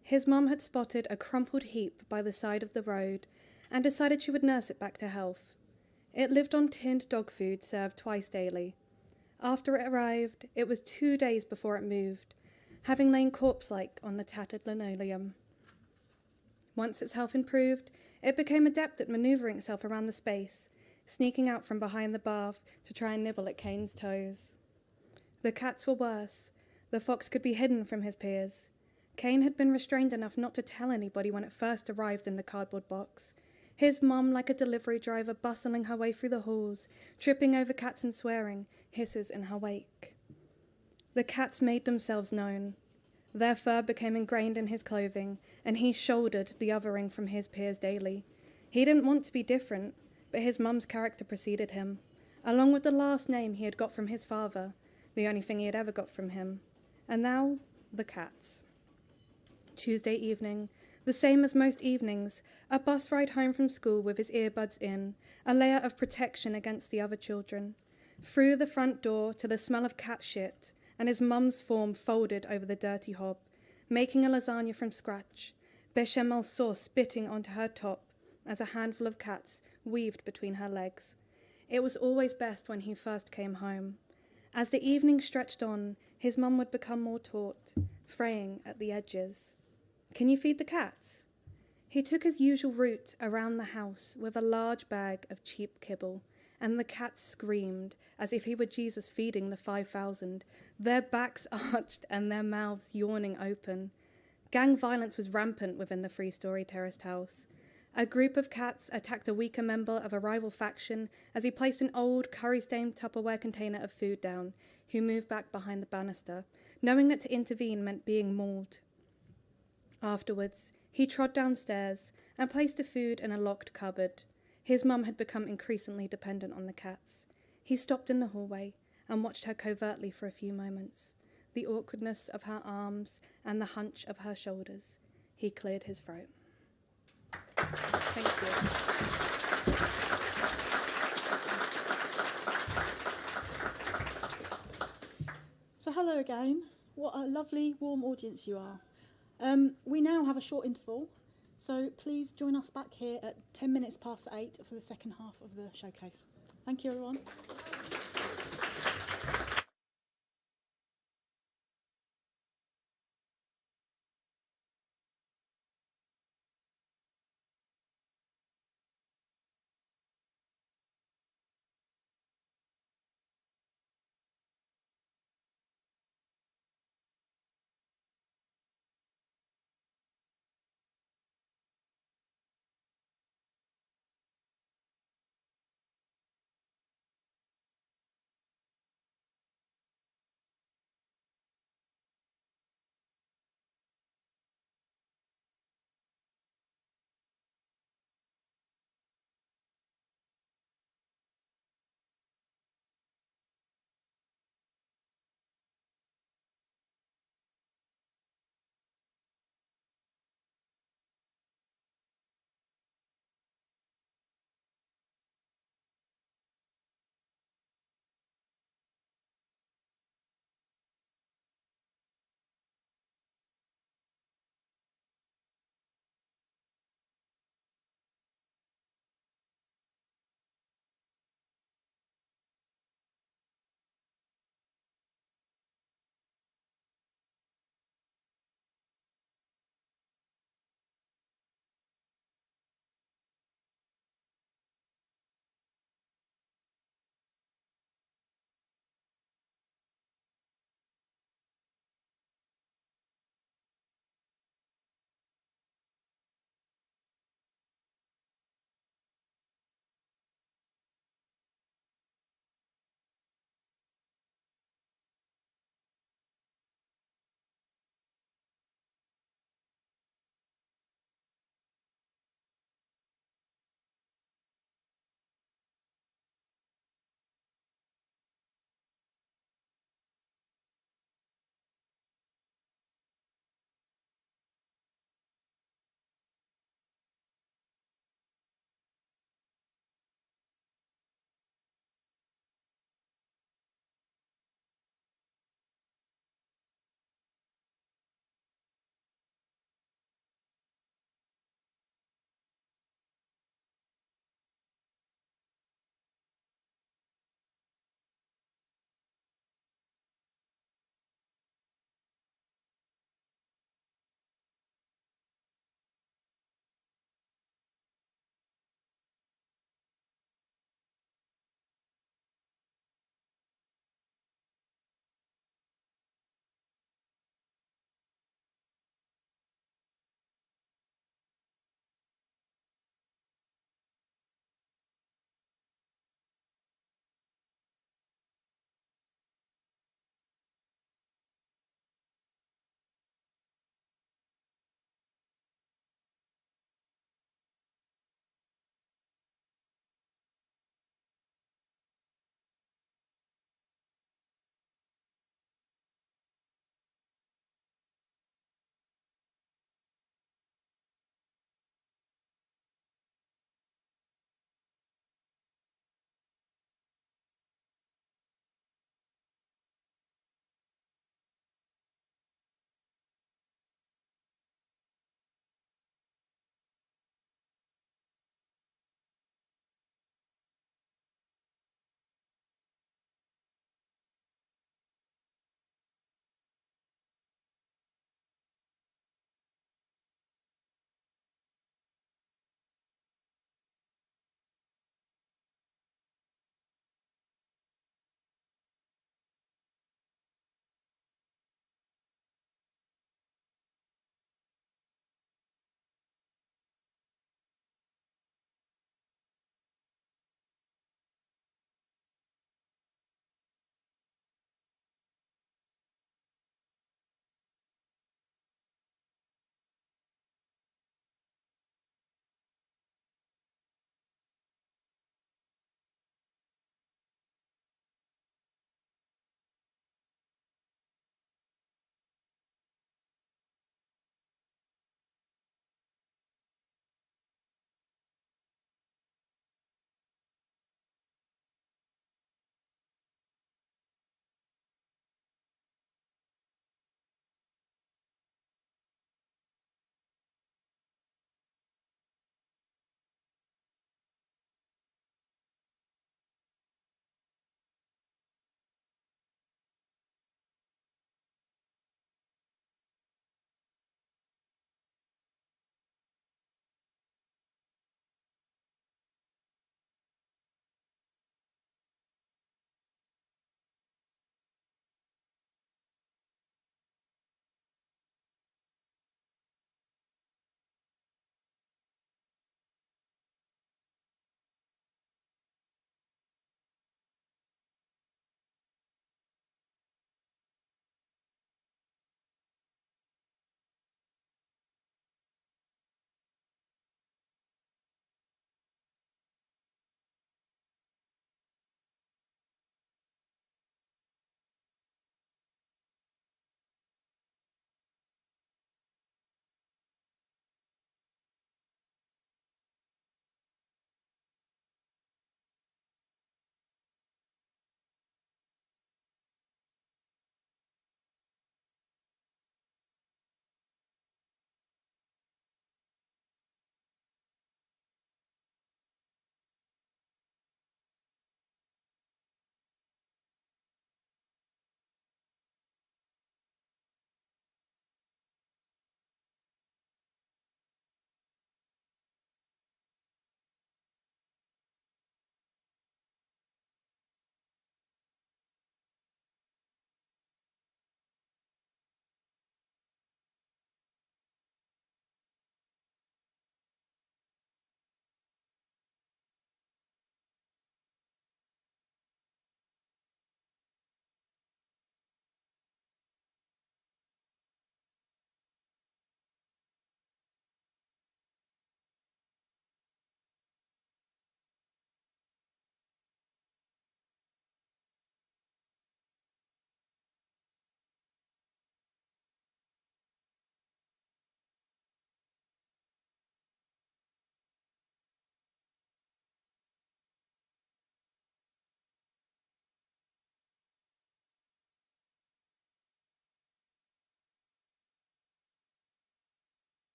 His mum had spotted a crumpled heap by the side of the road and decided she would nurse it back to health. It lived on tinned dog food served twice daily. After it arrived, it was 2 days before it moved, having lain corpse-like on the tattered linoleum. Once its health improved, it became adept at manoeuvring itself around the space, sneaking out from behind the bath to try and nibble at Kane's toes. The cats were worse. The fox could be hidden from his peers. Kane had been restrained enough not to tell anybody when it first arrived in the cardboard box. His mum, like a delivery driver, bustling her way through the halls, tripping over cats and swearing, hisses in her wake. The cats made themselves known. Their fur became ingrained in his clothing, and he shouldered the othering from his peers daily. He didn't want to be different, but his mum's character preceded him, along with the last name he had got from his father, the only thing he had ever got from him. And now, the cats. Tuesday evening, the same as most evenings, a bus ride home from school with his earbuds in, a layer of protection against the other children. Through the front door to the smell of cat shit, and his mum's form folded over the dirty hob, making a lasagna from scratch, bechamel sauce spitting onto her top as a handful of cats weaved between her legs. It was always best when he first came home. As the evening stretched on, his mum would become more taut, fraying at the edges. "Can you feed the cats?" He took his usual route around the house with a large bag of cheap kibble, and the cats screamed as if he were Jesus feeding the 5,000, their backs arched and their mouths yawning open. Gang violence was rampant within the 3-story terraced house. A group of cats attacked a weaker member of a rival faction as he placed an old curry-stained Tupperware container of food down, who moved back behind the banister, knowing that to intervene meant being mauled. Afterwards, he trod downstairs and placed the food in a locked cupboard. His mum had become increasingly dependent on the cats. He stopped in the hallway and watched her covertly for a few moments, the awkwardness of her arms and the hunch of her shoulders. He cleared his throat. Thank you. So hello again. What a lovely, warm audience you are. We now have a short interval, so please join us back here at 10 minutes past 8 for the second half of the showcase. Thank you, everyone.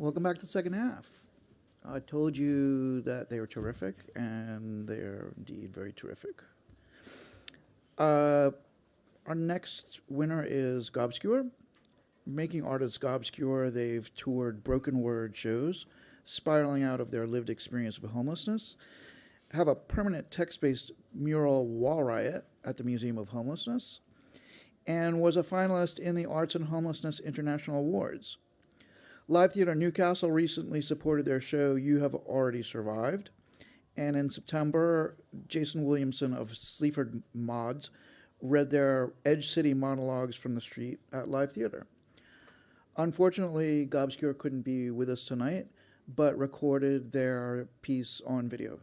Welcome back to the second half. I told you that they were terrific, and they're indeed very terrific. Our next winner is Gobscure. Making art as Gobscure, they've toured broken word shows, spiraling out of their lived experience of homelessness, have a permanent text-based mural wall riot at the Museum of Homelessness, and was a finalist in the Arts and Homelessness International Awards. Live Theatre Newcastle recently supported their show You Have Already Survived, and in September, Jason Williamson of Sleaford Mods read their Edge City monologues from the street at Live Theatre. Unfortunately, Gobscure couldn't be with us tonight, but recorded their piece on video.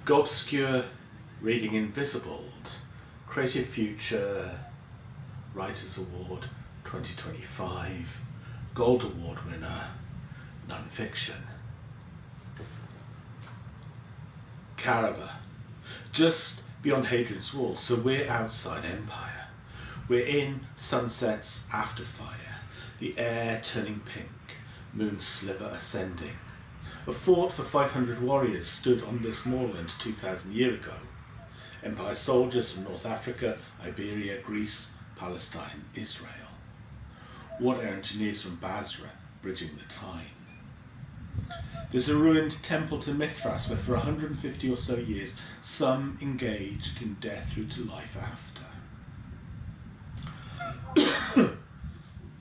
Gobscure reading Invisibled, Creative Future Writers Award 2025, Gold Award winner, non-fiction. Caraba, just beyond Hadrian's Wall, so we're outside Empire. We're in sunset's after fire, the air turning pink, moon sliver ascending. A fort for 500 warriors stood on this moorland 2,000 years ago. Empire soldiers from North Africa, Iberia, Greece, Palestine, Israel. Water engineers from Basra bridging the Tyne. There's a ruined temple to Mithras where for 150 or so years some engaged in death through to life after.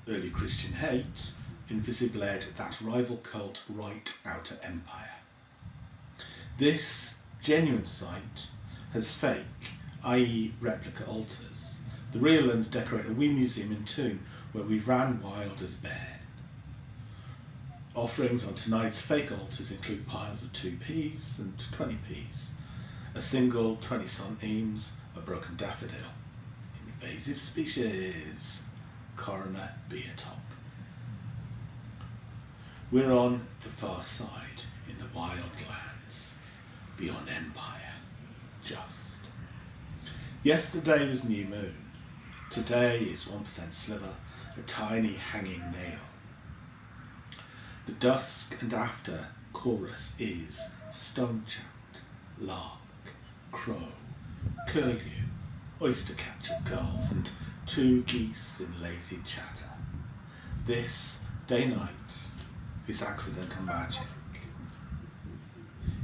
Early Christian hate invisibled that rival cult right out of Empire. This genuine site has fake, i.e. replica altars. The real ones decorate a wee museum in Toon where we ran wild as bear. Offerings on tonight's fake altars include piles of 2p's and 20p's, a single 20 centimes, a broken daffodil, invasive species, coroner beer top. We're on the far side, in the wild lands, beyond Empire, just. Yesterday was new moon. Today is 1% sliver, a tiny hanging nail. The dusk and after chorus is stone chat, lark, crow, curlew, oyster catcher gulls, and 2 geese in lazy chatter. This day-night is accidental magic.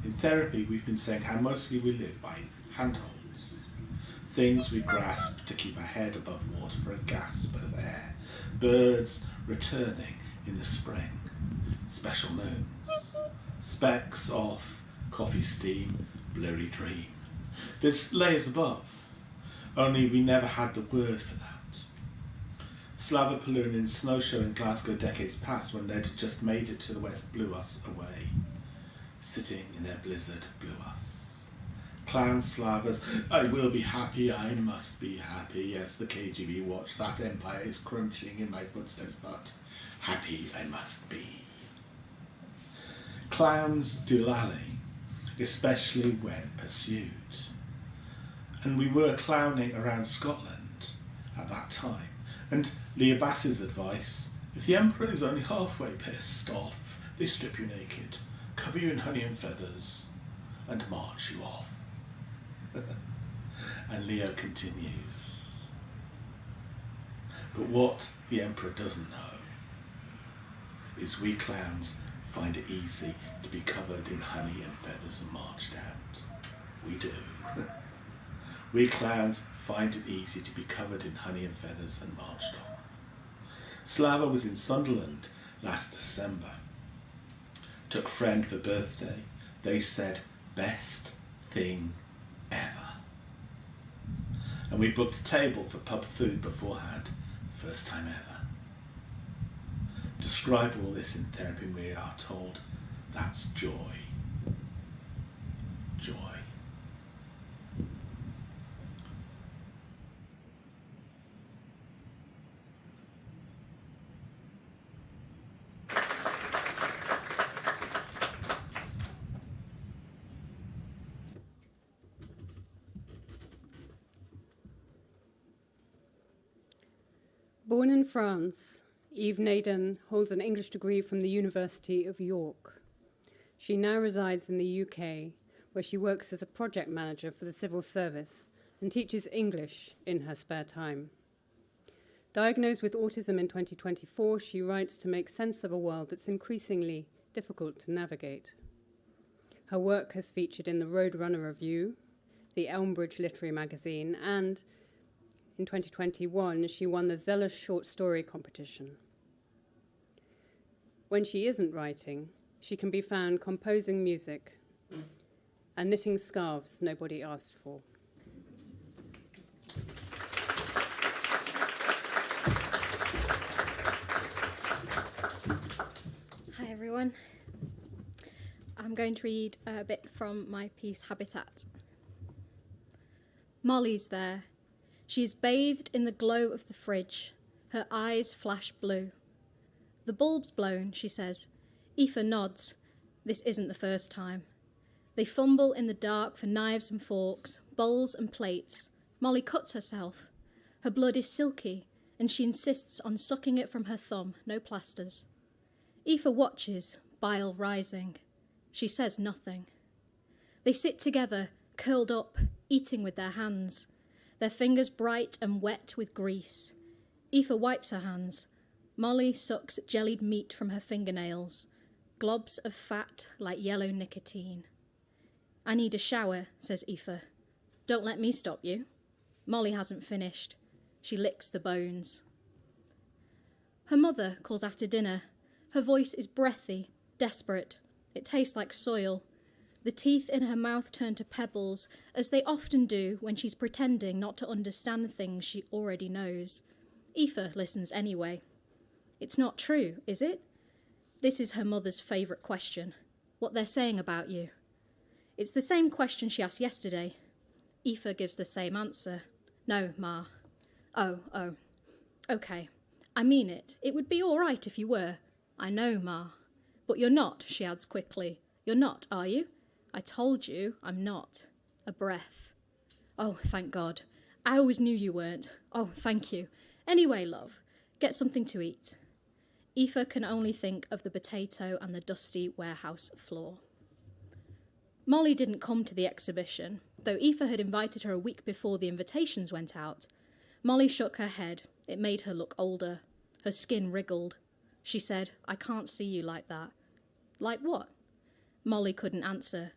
In therapy, we've been saying how mostly we live by handholds, things we grasp to keep our head above water for a gasp of air, birds returning in the spring, special moons, specks off, coffee steam, blurry dream. There's layers above, only we never had the word for that. Slava Paloon in Snow Show in Glasgow decades past when they'd just made it to the west blew us away. Sitting in their blizzard blew us. Clown Slavas, I will be happy, I must be happy. Yes, the KGB watch, that empire is crunching in my footsteps, but happy I must be. Clowns doolally, especially when pursued. And we were clowning around Scotland at that time. And Leah Bass's advice, if the emperor is only halfway pissed off, they strip you naked, cover you in honey and feathers, and march you off. And Leah continues. But what the emperor doesn't know is we clowns find it easy to be covered in honey and feathers and marched out. We do. We clowns find it easy to be covered in honey and feathers and marched off. Slava was in Sunderland last December. Took friend for birthday. They said, best thing ever. And we booked a table for pub food beforehand. First time ever. Describe all this in therapy, we are told, that's joy. Joy. Born in France, Eve Naden holds an English degree from the University of York. She now resides in the UK, where she works as a project manager for the civil service and teaches English in her spare time. Diagnosed with autism in 2024, she writes to make sense of a world that's increasingly difficult to navigate. Her work has featured in the Roadrunner Review, the Elmbridge Literary Magazine, and in 2021, she won the Zealous Short Story Competition. When she isn't writing, she can be found composing music and knitting scarves nobody asked for. Hi everyone. I'm going to read a bit from my piece Habitat. Molly's there. She is bathed in the glow of the fridge. Her eyes flash blue. The bulb's blown, she says. Aoife nods. This isn't the first time. They fumble in the dark for knives and forks, bowls and plates. Molly cuts herself. Her blood is silky, and she insists on sucking it from her thumb, no plasters. Aoife watches, bile rising. She says nothing. They sit together, curled up, eating with their hands, their fingers bright and wet with grease. Aoife wipes her hands. Molly sucks jellied meat from her fingernails, globs of fat like yellow nicotine. I need a shower, says Aoife. Don't let me stop you. Molly hasn't finished. She licks the bones. Her mother calls after dinner. Her voice is breathy, desperate. It tastes like soil. The teeth in her mouth turn to pebbles, as they often do when she's pretending not to understand things she already knows. Aoife listens anyway. It's not true, is it? This is her mother's favourite question. What they're saying about you. It's the same question she asked yesterday. Aoife gives the same answer. No, Ma. Oh. Okay. I mean it. It would be all right if you were. I know, Ma. But you're not, she adds quickly. You're not, are you? I told you I'm not. A breath. Oh, thank God. I always knew you weren't. Oh, thank you. Anyway, love, get something to eat. Aoife can only think of the potato and the dusty warehouse floor. Molly didn't come to the exhibition, though Aoife had invited her a week before the invitations went out. Molly shook her head. It made her look older. Her skin wriggled. She said, I can't see you like that. Like what? Molly couldn't answer.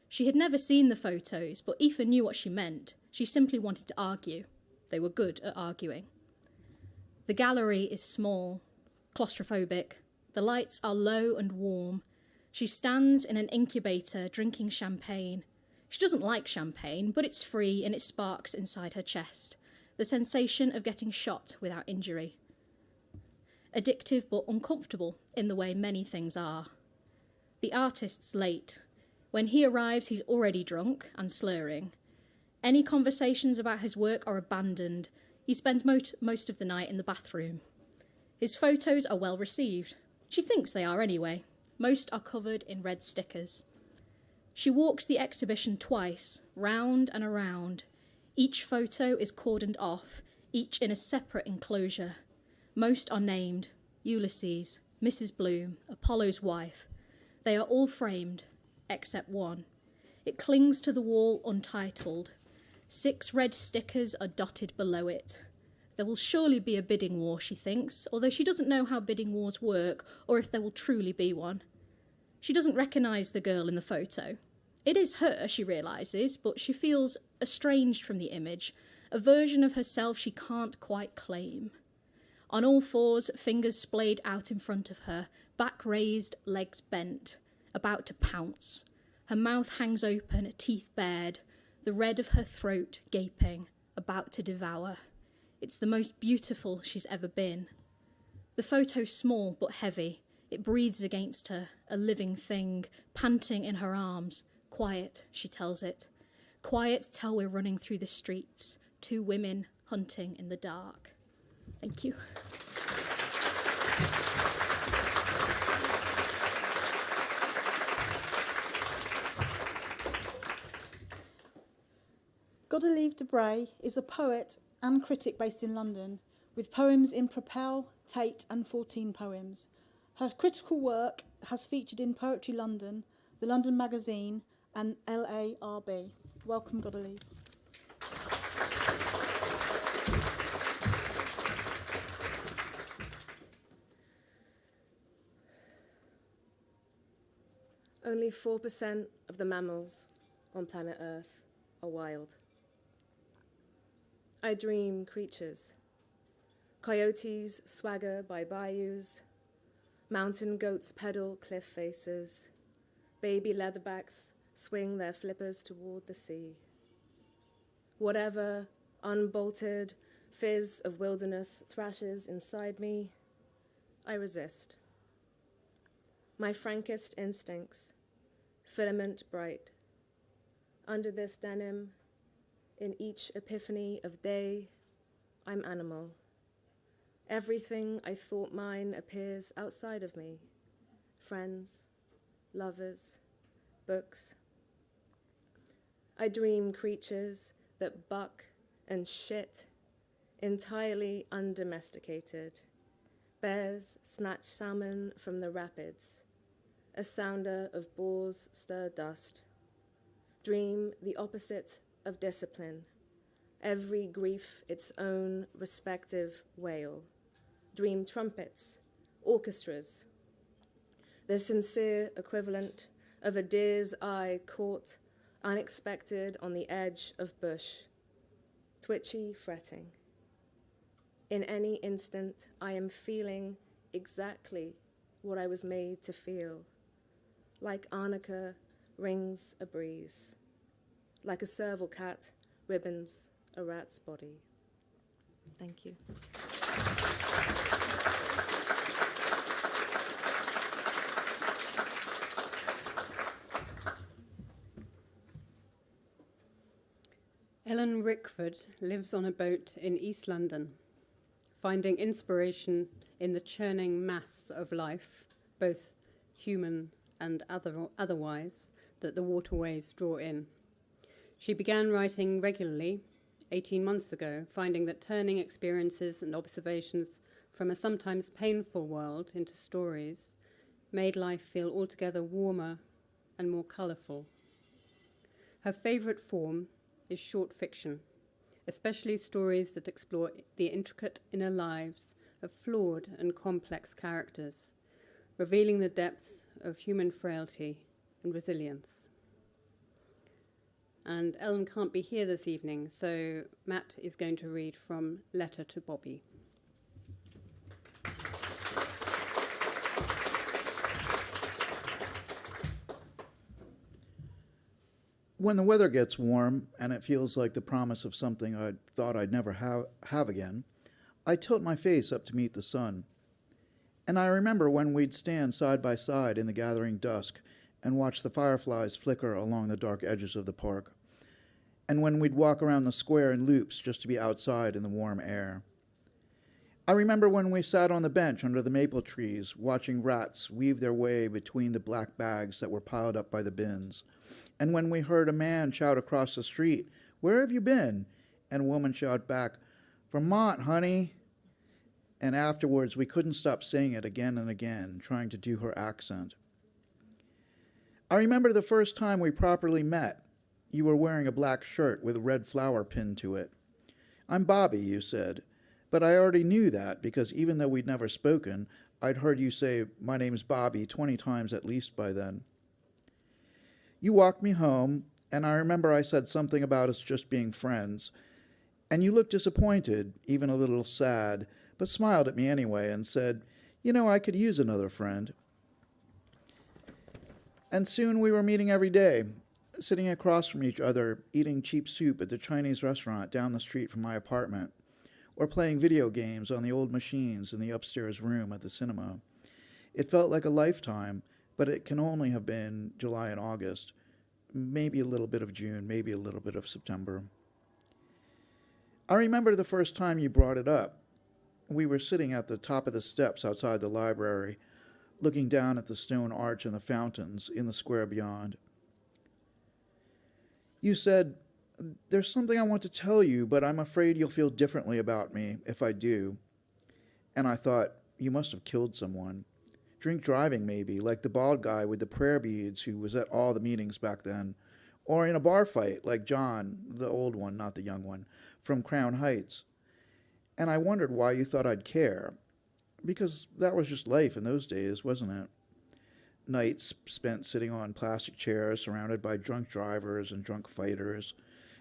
She had never seen the photos, but Aoife knew what she meant. She simply wanted to argue. They were good at arguing. The gallery is small, claustrophobic. The lights are low and warm. She stands in an incubator drinking champagne. She doesn't like champagne, but it's free and it sparks inside her chest. The sensation of getting shot without injury. Addictive but uncomfortable in the way many things are. The artist's late. When he arrives, he's already drunk and slurring. Any conversations about his work are abandoned. He spends most of the night in the bathroom. His photos are well received. She thinks they are anyway. Most are covered in red stickers. She walks the exhibition twice, round and around. Each photo is cordoned off, each in a separate enclosure. Most are named: Ulysses, Mrs. Bloom, Apollo's wife. They are all framed, except one. It clings to the wall untitled. 6 red stickers are dotted below it. There will surely be a bidding war, she thinks, although she doesn't know how bidding wars work or if there will truly be one. She doesn't recognise the girl in the photo. It is her, she realises, but she feels estranged from the image, a version of herself she can't quite claim. On all fours, fingers splayed out in front of her, back raised, legs bent, about to pounce. Her mouth hangs open, teeth bared, the red of her throat gaping, about to devour. It's the most beautiful she's ever been. The photo's small but heavy. It breathes against her, a living thing, panting in her arms. Quiet, she tells it. Quiet till we're running through the streets, 2 women hunting in the dark. Thank you. Godelieve de Bray is a poet and critic based in London, with poems in Propel, Tate and 14 poems. Her critical work has featured in Poetry London, the London Magazine and LARB. Welcome, Godalee. Only 4% of the mammals on planet Earth are wild. I dream creatures. Coyotes swagger by bayous. Mountain goats pedal cliff faces. Baby leatherbacks swing their flippers toward the sea. Whatever unbolted fizz of wilderness thrashes inside me, I resist. My frankest instincts, filament bright. Under this denim, in each epiphany of day, I'm animal. Everything I thought mine appears outside of me. Friends, lovers, books. I dream creatures that buck and shit, entirely undomesticated. Bears snatch salmon from the rapids. A sounder of boars stir dust. Dream the opposite of discipline. Every grief its own respective wail. Dream trumpets, orchestras. The sincere equivalent of a deer's eye caught unexpected on the edge of bush. Twitchy fretting. In any instant, I am feeling exactly what I was made to feel. Like arnica rings a breeze. Like a serval cat ribbons a rat's body. Thank you. Ellen Rickford lives on a boat in East London, finding inspiration in the churning mass of life, both human and otherwise, that the waterways draw in. She began writing regularly 18 months ago, finding that turning experiences and observations from a sometimes painful world into stories made life feel altogether warmer and more colourful. Her favourite form is short fiction, especially stories that explore the intricate inner lives of flawed and complex characters, revealing the depths of human frailty and resilience. And Ellen can't be here this evening, so Matt is going to read from Letter to Bobby. When the weather gets warm and it feels like the promise of something I thought I'd never have again, I tilt my face up to meet the sun. And I remember when we'd stand side by side in the gathering dusk and watch the fireflies flicker along the dark edges of the park. And when we'd walk around the square in loops just to be outside in the warm air. I remember when we sat on the bench under the maple trees, watching rats weave their way between the black bags that were piled up by the bins. And when we heard a man shout across the street, "Where have you been?" And a woman shout back, "Vermont, honey." And afterwards, we couldn't stop saying it again and again, trying to do her accent. I remember the first time we properly met. You were wearing a black shirt with a red flower pinned to it. "I'm Bobby," you said. But I already knew that because even though we'd never spoken, I'd heard you say, "My name's Bobby," 20 times at least by then. You walked me home, and I remember I said something about us just being friends. And you looked disappointed, even a little sad, but smiled at me anyway and said, "You know, I could use another friend." And soon we were meeting every day, sitting across from each other, eating cheap soup at the Chinese restaurant down the street from my apartment, or playing video games on the old machines in the upstairs room at the cinema. It felt like a lifetime, but it can only have been July and August, maybe a little bit of June, maybe a little bit of September. I remember the first time you brought it up. We were sitting at the top of the steps outside the library, looking down at the stone arch and the fountains in the square beyond. You said, There's something I want to tell you, but I'm afraid you'll feel differently about me if I do. And I thought, you must have killed someone. Drink driving, maybe, like the bald guy with the prayer beads who was at all the meetings back then. Or in a bar fight, like John, the old one, not the young one, from Crown Heights. And I wondered why you thought I'd care. Because that was just life in those days, wasn't it? Nights spent sitting on plastic chairs surrounded by drunk drivers and drunk fighters,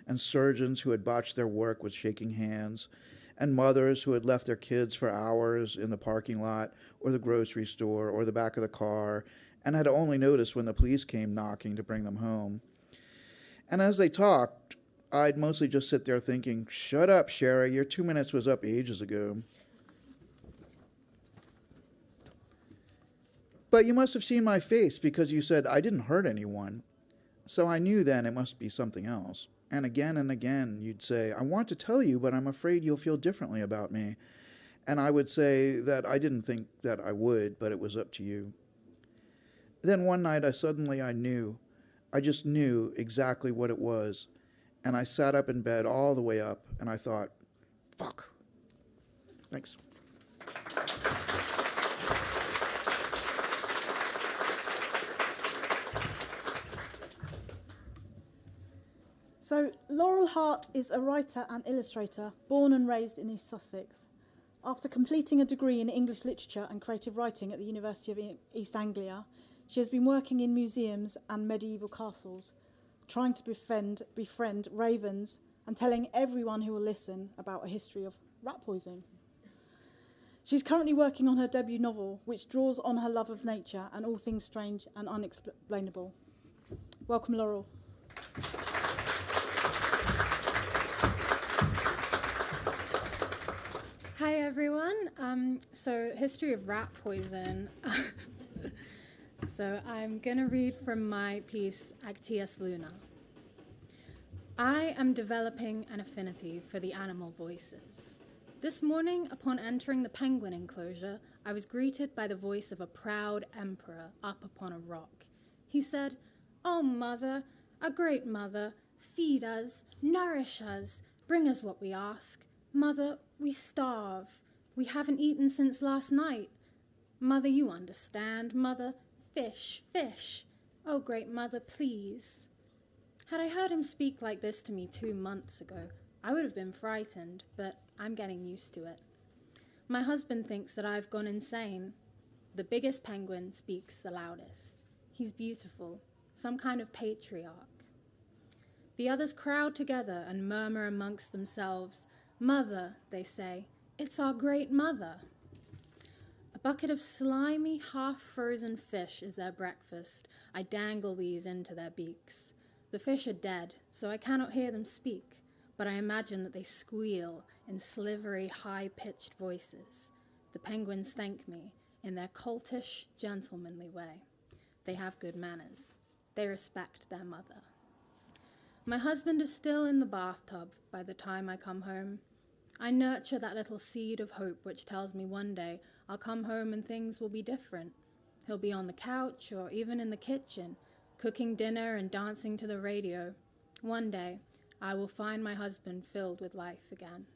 and surgeons who had botched their work with shaking hands, and mothers who had left their kids for hours in the parking lot or the grocery store or the back of the car and had only noticed when the police came knocking to bring them home. And as they talked, I'd mostly just sit there thinking, shut up, Sherry, your 2 minutes was up ages ago. But you must have seen my face because you said I didn't hurt anyone. So I knew then it must be something else. And again, you'd say, I want to tell you, but I'm afraid you'll feel differently about me. And I would say that I didn't think that I would, but it was up to you. Then one night I knew. I just knew exactly what it was. And I sat up in bed all the way up, and I thought, fuck. Thanks. So, Laurel Hart is a writer and illustrator, born and raised in East Sussex. After completing a degree in English literature and creative writing at the University of East Anglia, she has been working in museums and medieval castles, trying to befriend ravens and telling everyone who will listen about a history of rat poisoning. She's currently working on her debut novel, which draws on her love of nature and all things strange and unexplainable. Welcome, Laurel. Hi everyone. So history of rat poison. So I'm gonna read from my piece Actias Luna. I am developing an affinity for the animal voices. This morning, upon entering the penguin enclosure, I was greeted by the voice of a proud emperor up upon a rock. He said, "Oh, mother, a great mother, feed us, nourish us, bring us what we ask. Mother, we starve. We haven't eaten since last night. Mother, you understand. Mother, fish, fish. Oh, great mother, please." Had I heard him speak like this to me 2 months ago, I would have been frightened, but I'm getting used to it. My husband thinks that I've gone insane. The biggest penguin speaks the loudest. He's beautiful, some kind of patriarch. The others crowd together and murmur amongst themselves, "Mother," they say, "it's our great mother." A bucket of slimy, half-frozen fish is their breakfast. I dangle these into their beaks. The fish are dead, so I cannot hear them speak, but I imagine that they squeal in slivery, high-pitched voices. The penguins thank me in their coltish, gentlemanly way. They have good manners. They respect their mother. My husband is still in the bathtub by the time I come home. I nurture that little seed of hope which tells me one day I'll come home and things will be different. He'll be on the couch or even in the kitchen, cooking dinner and dancing to the radio. One day, I will find my husband filled with life again.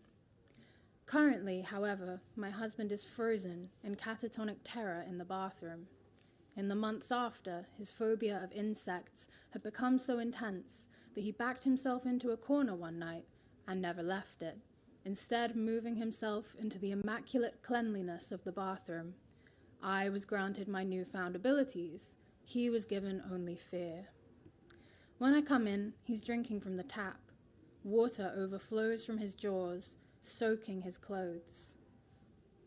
Currently, however, my husband is frozen in catatonic terror in the bathroom. In the months after, his phobia of insects had become so intense that he backed himself into a corner one night and never left it, instead moving himself into the immaculate cleanliness of the bathroom. I was granted my newfound abilities. He was given only fear. When I come in, he's drinking from the tap. Water overflows from his jaws, soaking his clothes.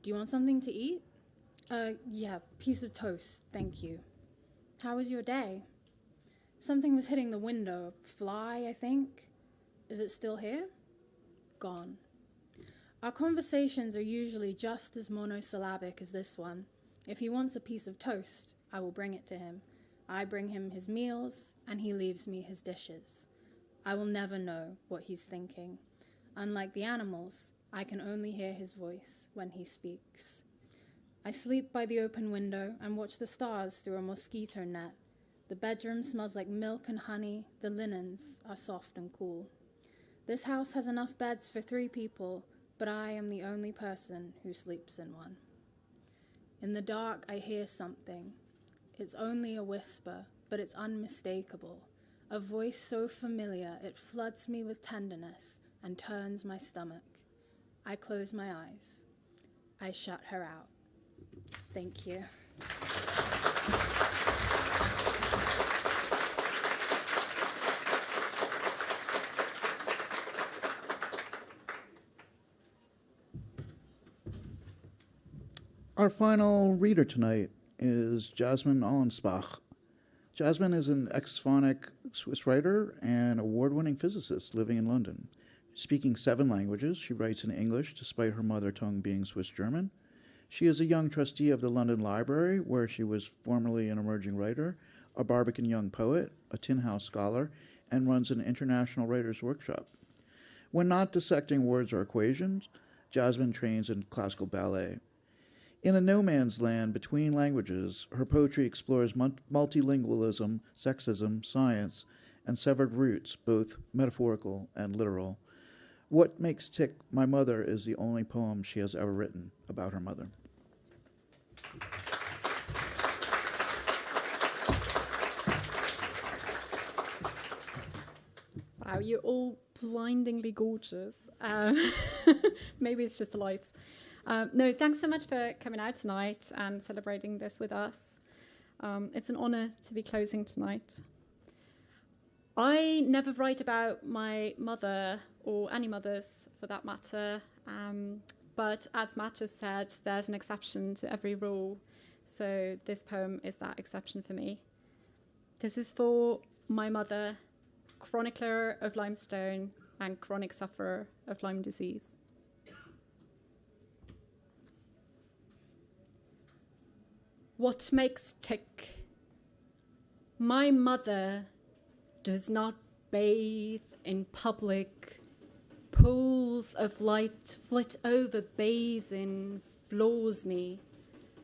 "Do you want something to eat?" Yeah, piece of toast, thank you." "How was your day?" "Something was hitting the window. A fly, I think." "Is it still here?" "Gone." Our conversations are usually just as monosyllabic as this one. If he wants a piece of toast, I will bring it to him. I bring him his meals, and he leaves me his dishes. I will never know what he's thinking. Unlike the animals, I can only hear his voice when he speaks. I sleep by the open window and watch the stars through a mosquito net. The bedroom smells like milk and honey. The linens are soft and cool. This house has enough beds for 3 people, but I am the only person who sleeps in one. In the dark, I hear something. It's only a whisper, but it's unmistakable. A voice so familiar, it floods me with tenderness and turns my stomach. I close my eyes. I shut her out. Thank you. Our final reader tonight is Jasmine Allensbach. Jasmine is an ex-phonic Swiss writer and award-winning physicist living in London. Speaking 7 languages, she writes in English despite her mother tongue being Swiss German. She is a young trustee of the London Library, where she was formerly an emerging writer, a Barbican young poet, a Tin House scholar, and runs an international writers' workshop. When not dissecting words or equations, Jasmine trains in classical ballet. In a no man's land between languages, her poetry explores multilingualism, sexism, science, and severed roots, both metaphorical and literal. What Makes Tick My Mother is the only poem she has ever written about her mother. Wow, you're all blindingly gorgeous. Maybe it's just the lights. No, thanks so much for coming out tonight and celebrating this with us. It's an honor to be closing tonight. I never write about my mother, or any mothers for that matter, but as Matt just said, there's an exception to every rule. So this poem is that exception for me. This is for my mother, chronicler of limestone and chronic sufferer of Lyme disease. What makes tick? My mother does not bathe in public. Pools of light flit over basin, floors me.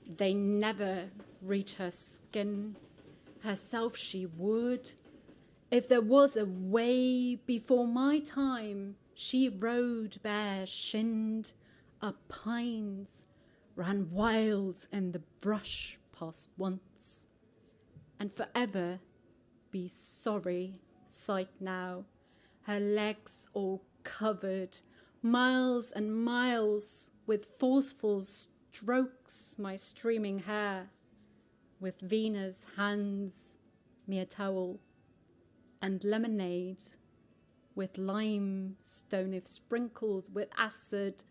They never reach her skin. Herself she would. If there was a way before my time, she rode bare-shinned up pines, ran wild in the brush past once, and forever be sorry sight now, her legs all covered, miles and miles with forceful strokes my streaming hair, with Venus hands me a towel, and lemonade with limestone if sprinkled with acid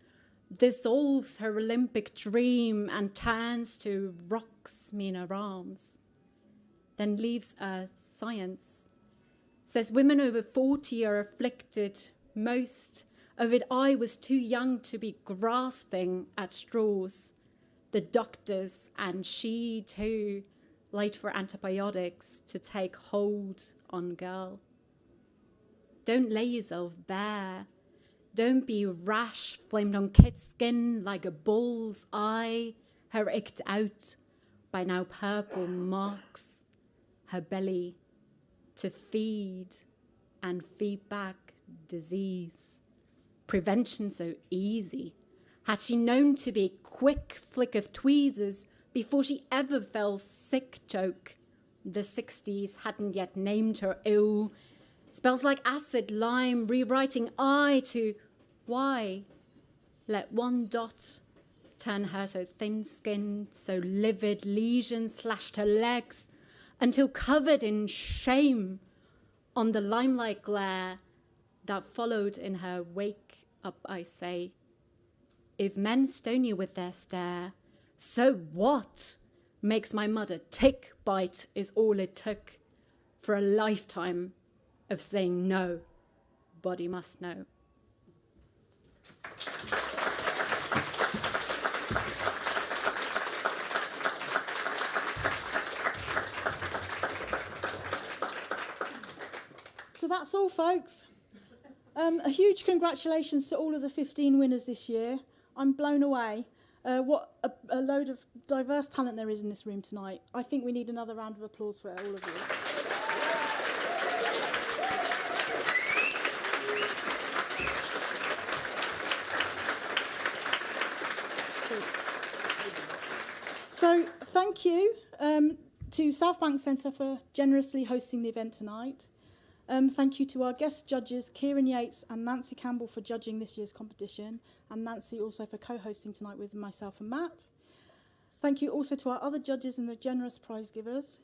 dissolves her Olympic dream and turns to rocks me in her arms, then leaves earth science. Says women over 40 are afflicted, most of it I was too young to be grasping at straws. The doctors and she too late for antibiotics to take hold on girl. Don't lay yourself bare. Don't be rash, flamed on kid skin like a bull's eye, her icked out by now purple marks, her belly to feed and feed back disease. Prevention so easy. Had she known to be quick flick of tweezers before she ever fell sick joke, the 60s hadn't yet named her ill. Spells like acid, lime, rewriting I to why. Let one dot turn her so thin-skinned, so livid, lesions slashed her legs until covered in shame on the limelight glare that followed in her wake up, I say. If men stone you with their stare, so what? Makes my mother tick bite is all it took for a lifetime of saying no. Body must know. So that's all, folks. A huge congratulations to all of the 15 winners this year. I'm blown away. What a load of diverse talent there is in this room tonight. I think we need another round of applause for all of you. So thank you to Southbank Centre for generously hosting the event tonight. Thank you to our guest judges, Kieran Yates and Nancy Campbell, for judging this year's competition, and Nancy also for co-hosting tonight with myself and Matt. Thank you also to our other judges and the generous prize givers.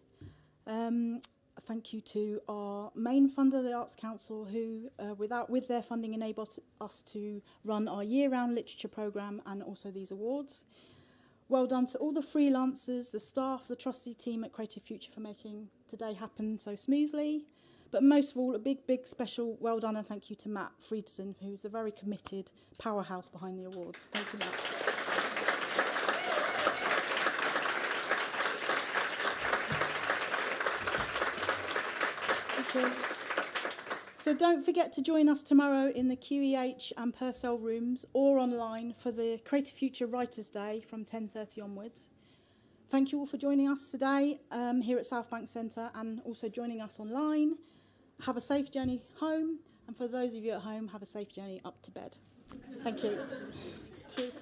Thank you to our main funder, the Arts Council, who, with their funding, enabled us to run our year-round literature programme and also these awards. Well done to all the freelancers, the staff, the trustee team at Creative Future for making today happen so smoothly. But most of all, a big, big special well done and thank you to Matt Friedson, who's the very committed powerhouse behind the awards. Thank you, Matt. Okay. So don't forget to join us tomorrow in the QEH and Purcell rooms or online for the Creative Future Writers' Day from 10:30 onwards. Thank you all for joining us today here at Southbank Centre and also joining us online. Have a safe journey home, and for those of you at home, have a safe journey up to bed. Thank you. Cheers.